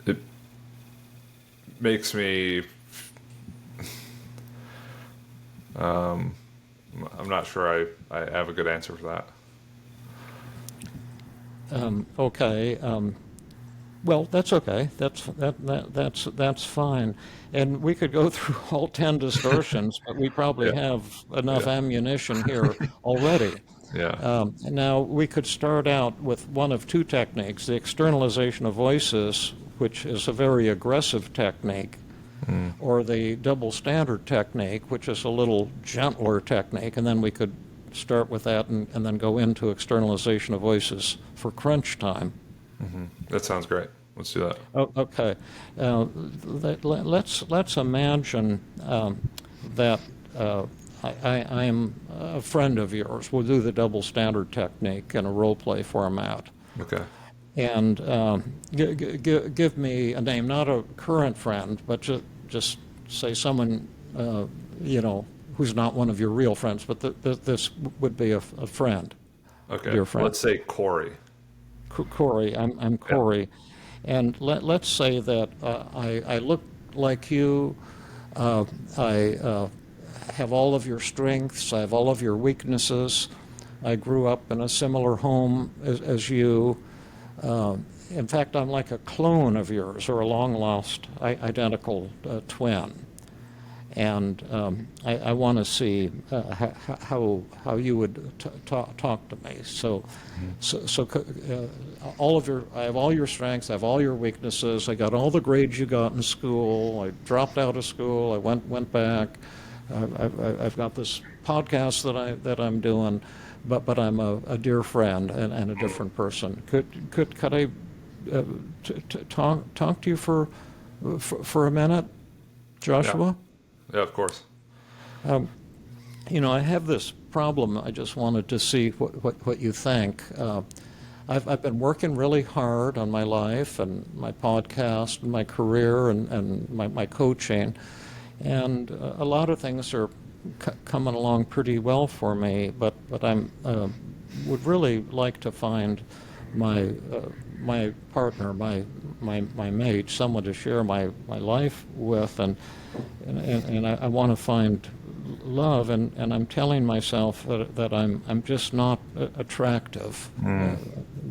It makes me. I'm not sure I have a good answer for that. Okay. Well, that's okay. That's fine. And we could go through all 10 distortions, but we probably Yeah. have enough Yeah. ammunition here already. Yeah. Now, we could start out with one of two techniques, the externalization of voices, which is a very aggressive technique, or the double standard technique, which is a little gentler technique, and then we could start with that and then go into externalization of voices for crunch time. That sounds great. Let's do that. Oh, okay. Let's imagine that I am a friend of yours. We'll do the double standard technique in a role play format. Okay. And give me a name, not a current friend, but just say someone, who's not one of your real friends, but this would be a friend, Okay. dear friend. Let's say Corey. Corey, I'm Corey. And let's say that I look like you, I have all of your strengths, I have all of your weaknesses. I grew up in a similar home as you. In fact, I'm like a clone of yours, or a long-lost identical twin. And I want to see how you would talk to me. So I have all your strengths, I have all your weaknesses. I got all the grades you got in school. I dropped out of school. I went back. I've got this podcast that I'm doing, but I'm a dear friend and a different person. Could I talk to you for a minute, Joshua? Yeah, of course. I have this problem. I just wanted to see what you think. I've been working really hard on my life and my podcast and my career and my coaching, and a lot of things are coming along pretty well for me. But I'm would really like to find my partner, my mate, someone to share my life with, and I want to find love, and I'm telling myself that I'm just not attractive,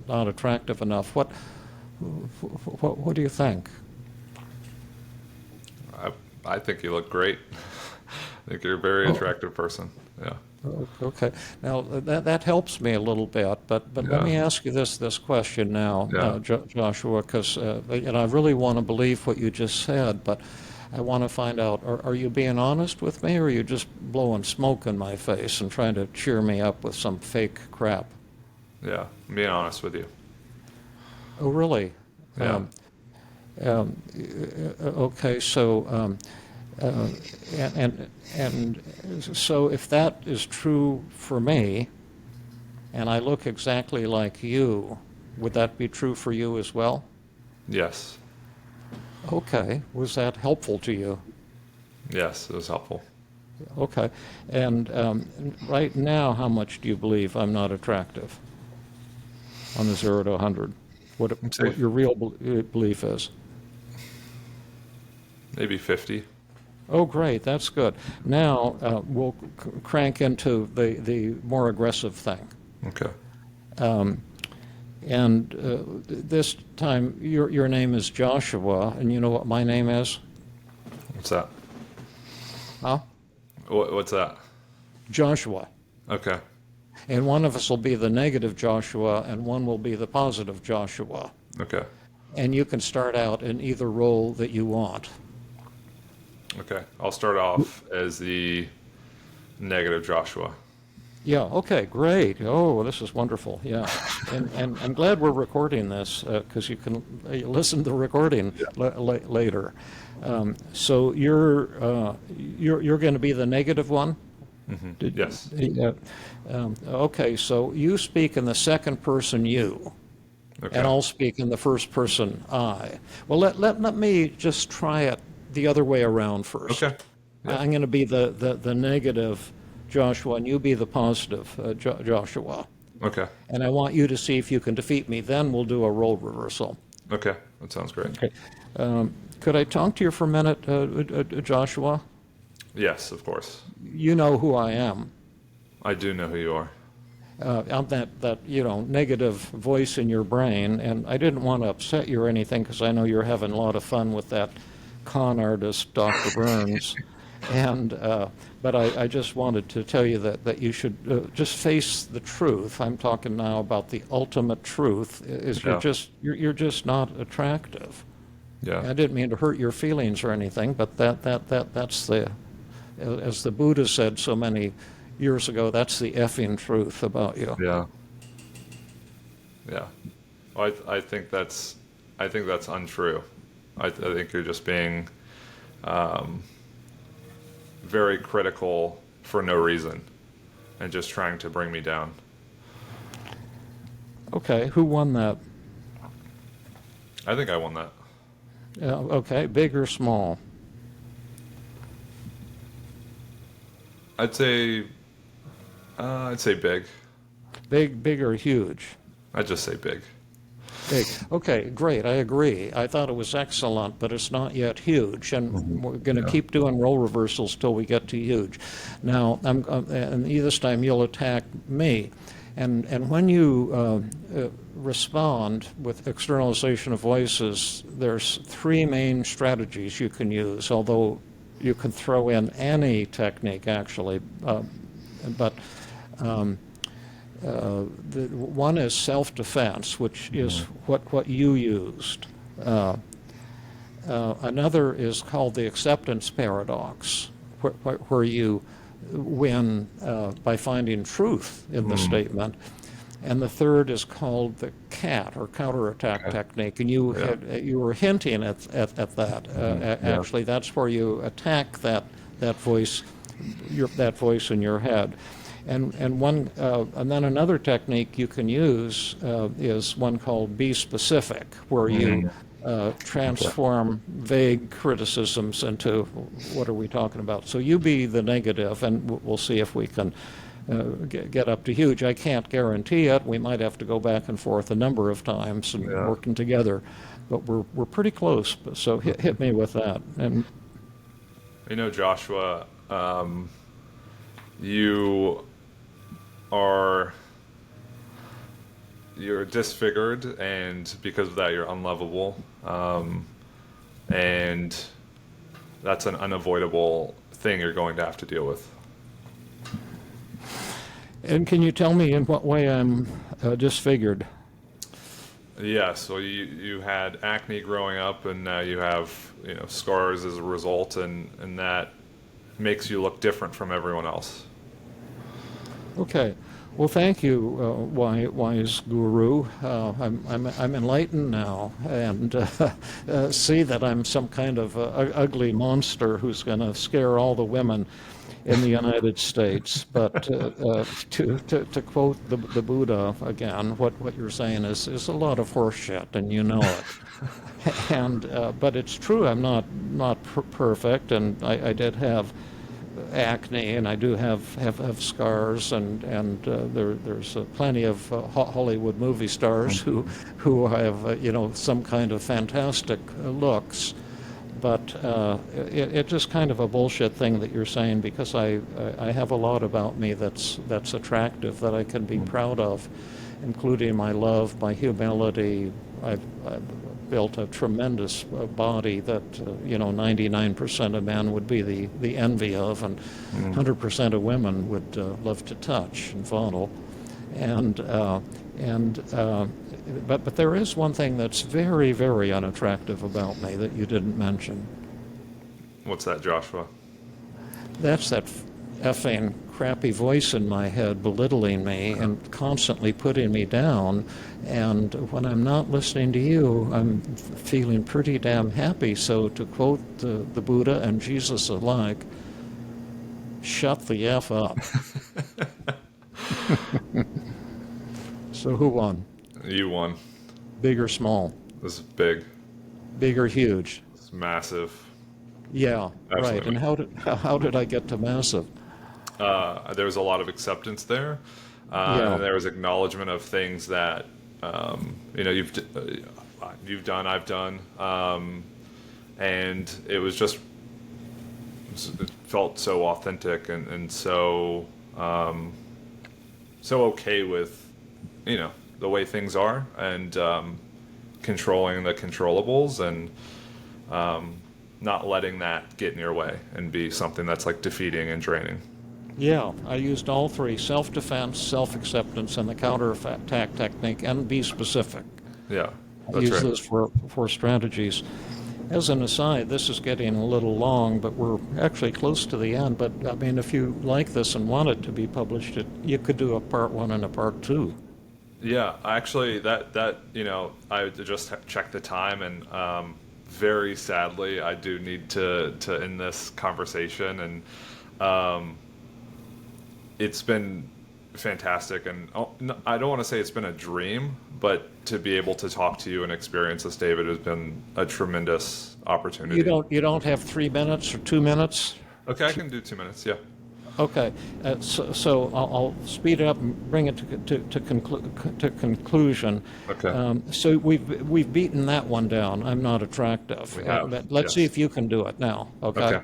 not attractive enough. What do you think? I think you look great. I think you're a very attractive person. Yeah. Okay. Now that helps me a little bit, but let me ask you this question now, Joshua, because I really want to believe what you just said, but I want to find out: are you being honest with me, or are you just blowing smoke in my face and trying to cheer me up with some fake crap? Yeah. I'm being honest with you. Oh, really? Yeah. Okay. So. And so if that is true for me, and I look exactly like you, would that be true for you as well? Yes. Okay. Was that helpful to you? Yes, it was helpful. Okay. And right now, how much do you believe I'm not attractive on the 0 to 100? What your real belief is? Maybe 50. Oh, great. That's good. Now we'll crank into the more aggressive thing. Okay. And this time, your name is Joshua, and you know what my name is? What's that? Huh? What's that? Joshua. Okay. And one of us will be the negative Joshua, and one will be the positive Joshua. Okay. And you can start out in either role that you want. Okay. I'll start off as the negative Joshua. Yeah, okay, great. Oh, this is wonderful. Yeah. And I'm glad we're recording this because you can listen to the recording later. So you're going to be the negative one? Mm-hmm. Yes. Okay, so you speak in the second person you, Okay. and I'll speak in the first person I. Well, let me just try it the other way around first. Okay. Yeah. I'm going to be the negative Joshua, and you be the positive Joshua. Okay. And I want you to see if you can defeat me. Then we'll do a role reversal. Okay. That sounds great. Okay. Could I talk to you for a minute, Joshua? Yes, of course. You know who I am. I do know who you are. I'm that negative voice in your brain, and I didn't want to upset you or anything because I know you're having a lot of fun with that con artist, Dr. Burns. And but I just wanted to tell you that you should just face the truth. I'm talking now about the ultimate truth. Is Yeah. you're just not attractive. Yeah. I didn't mean to hurt your feelings or anything, but that's the, as the Buddha said so many years ago, that's the effing truth about you. Yeah. Yeah. Well, I think that's untrue. I think you're just being very critical for no reason and just trying to bring me down. Okay, who won that? I think I won that. Okay, big or small? I'd say big. Big or huge? I'd just say big. Big. Okay, great. I agree. I thought it was excellent, but it's not yet huge, and we're going to keep doing role reversals till we get to huge. Now, and this time you'll attack me, and when you respond with externalization of voices, there's three main strategies you can use. Although you can throw in any technique actually, but. One is self-defense, which is what you used. Another is called the acceptance paradox, where you win by finding truth in the statement. And the third is called the CAT, or counterattack technique. And you were hinting at that. Actually, that's where you attack that voice, that voice in your head. And then another technique you can use is one called be specific, where you transform vague criticisms into what are we talking about. So you be the negative, and we'll see if we can get up to huge. I can't guarantee it. We might have to go back and forth a number of times and working together, but we're pretty close. So hit me with that. And Joshua, you're disfigured, and because of that you're unlovable, and that's an unavoidable thing you're going to have to deal with. And can you tell me in what way I'm disfigured? Yeah, so you had acne growing up, and now you have scars as a result, and that makes you look different from everyone else. Okay. Well, thank you, wise guru. I'm enlightened now, and see that I'm some kind of ugly monster who's going to scare all the women in the United States. But to quote the Buddha again, what you're saying is a lot of horse shit, and you know it. And but it's true. I'm not perfect, and I did have acne, and I do have scars, and there's plenty of Hollywood movie stars who have some kind of fantastic looks, but it's just kind of a bullshit thing that you're saying, because I have a lot about me that's attractive, that I can be proud of, including my love, my humility. I've built a tremendous body that 99% of men would be the envy of, and 100% of women would love to touch and fondle. But there is one thing that's very, very unattractive about me that you didn't mention. What's that, Joshua? That's that effing crappy voice in my head belittling me and constantly putting me down. And when I'm not listening to you, I'm feeling pretty damn happy. So to quote the Buddha and Jesus alike, shut the F up. So who won? You won. Big or small? This is big. Big or huge? It's massive. Yeah, right. And Absolutely. how did I get to massive? There was a lot of acceptance there, Yeah, and there was acknowledgement of things that you've done, I've done, and it was just it felt so authentic and so so okay with the way things are and controlling the controllables and not letting that get in your way and be something that's like defeating and draining. yeah. I used all three: self-defense, self-acceptance, and the counterattack technique, and be specific. Yeah, I that's use right. those for strategies. As an aside, this is getting a little long, but we're actually close to the end. But I mean, if you like this and want it to be published, you could do a part one and a part two. Yeah, actually, I just checked the time, and very sadly, I do need to end this conversation, and it's been fantastic, and I don't want to say it's been a dream, but to be able to talk to you and experience this, David, has been a tremendous opportunity. You don't have 3 minutes or 2 minutes? Okay, I can do 2 minutes. Yeah. Okay, so I'll speed it up and bring it to conclusion. Okay. So we've beaten that one down. I'm not attractive. We have. But let's see Yes. if you can do it now. Okay.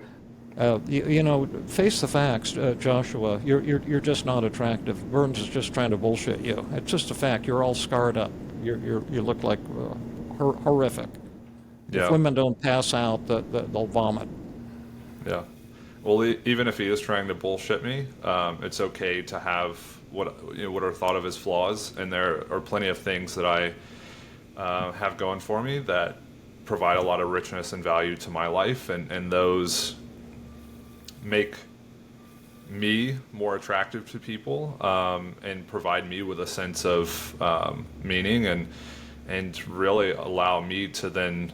Okay. Face the facts, Joshua. You're just not attractive. Burns is just trying to bullshit you. It's just a fact. You're all scarred up. You look like horrific. If Yeah. women don't pass out, they'll vomit. Yeah. Well, even if he is trying to bullshit me, it's okay to have what are thought of as flaws, and there are plenty of things that I have going for me that provide a lot of richness and value to my life, and those make me more attractive to people, and provide me with a sense of meaning, and really allow me to then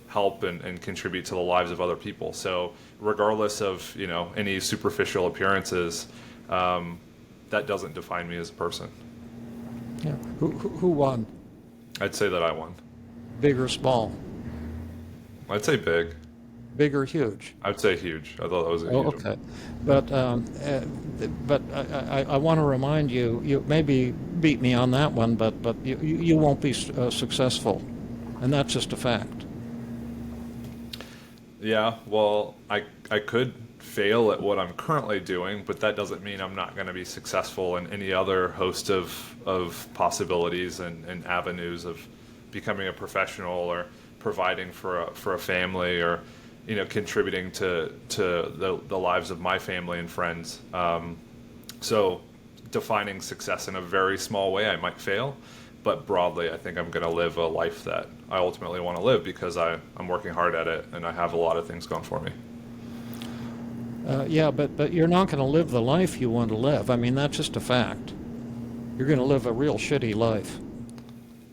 help and contribute to the lives of other people. So regardless of any superficial appearances, that doesn't define me as a person. Yeah. Who won? I'd say that I won. Big or small? I'd say big. Big or huge? I'd say huge. I thought that was a Oh, huge okay. one. But I want to remind you, you maybe beat me on that one, but you won't be successful, and that's just a fact. Yeah, well, I could fail at what I'm currently doing, but that doesn't mean I'm not going to be successful in any other host of possibilities and avenues of becoming a professional or providing for a family or contributing to the lives of my family and friends. So defining success in a very small way, I might fail, but broadly, I think I'm going to live a life that I ultimately want to live because I'm working hard at it and I have a lot of things going for me. Yeah, but you're not going to live the life you want to live. I mean, that's just a fact. You're going to live a real shitty life.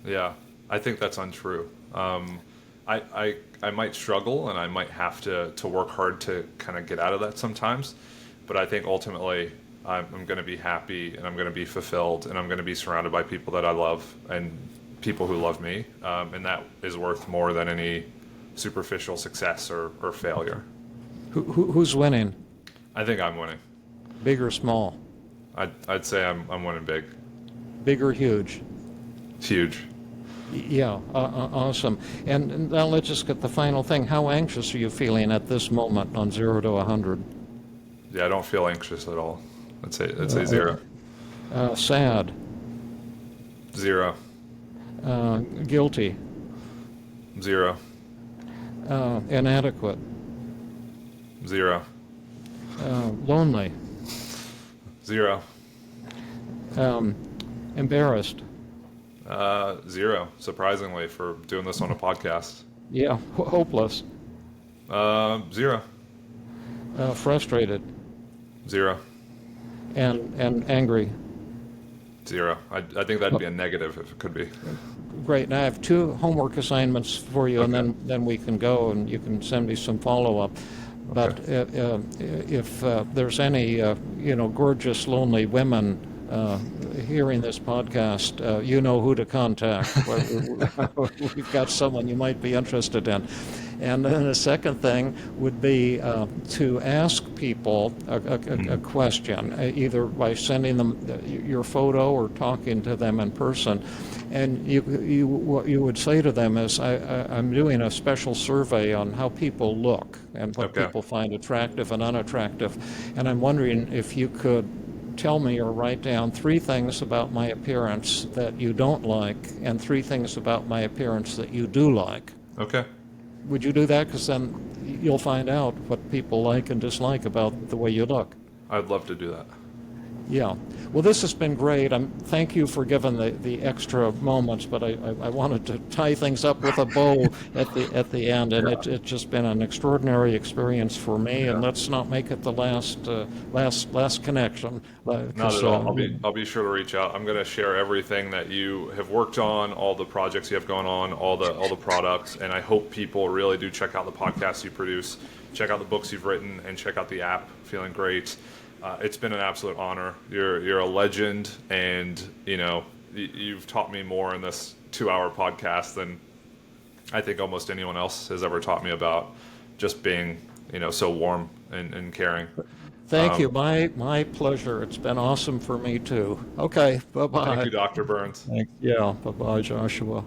Yeah, I think that's untrue. I might struggle and I might have to work hard to kind of get out of that sometimes, but I think ultimately I'm going to be happy and I'm going to be fulfilled and I'm going to be surrounded by people that I love and people who love me, and that is worth more than any superficial success or failure. Who's winning? I think I'm winning. Big or small? I'd say I'm winning big. Big or huge? Huge. Yeah, awesome. And now let's just get the final thing. How anxious are you feeling at this moment on 0 to 100? Yeah, I don't feel anxious at all. I'd say 0. Sad? 0. Guilty? 0. Inadequate? 0. Lonely? 0. Embarrassed? 0. Surprisingly, for doing this on a podcast. Yeah, hopeless? 0. Frustrated? 0. And angry? 0. I think that'd be a negative if it could be. Great. Now I have 2 homework assignments for you, and then we can go, and you can send me some follow-up. But if there's any, gorgeous, lonely women hearing this podcast, you know who to contact. We've got someone you might be interested in. And then the second thing would be to ask people a question, either by sending them your photo or talking to them in person. And what you would say to them is, I'm doing a special survey on how people look and what people find attractive and unattractive. And I'm wondering if you could tell me or write down 3 things about my appearance that you don't like and 3 things about my appearance that you do like. Okay. Would you do that? Because then you'll find out what people like and dislike about the way you look. I'd love to do that. Yeah. Well, this has been great. Thank you for giving the extra moments, but I wanted to tie things up with a bow at the end, and it's just been an extraordinary experience for me. And let's not make it the last connection. Not at all. I'll be sure to reach out. I'm going to share everything that you have worked on, all the projects you have going on, all the products, and I hope people really do check out the podcasts you produce, check out the books you've written, and check out the app. Feeling great. It's been an absolute honor. You're a legend, and you've taught me more in this 2-hour podcast than I think almost anyone else has ever taught me about just being so warm and caring. Thank you. My pleasure. It's been awesome for me too. Okay. Bye bye. Thank you, Dr. Burns. Yeah. Bye bye, Joshua.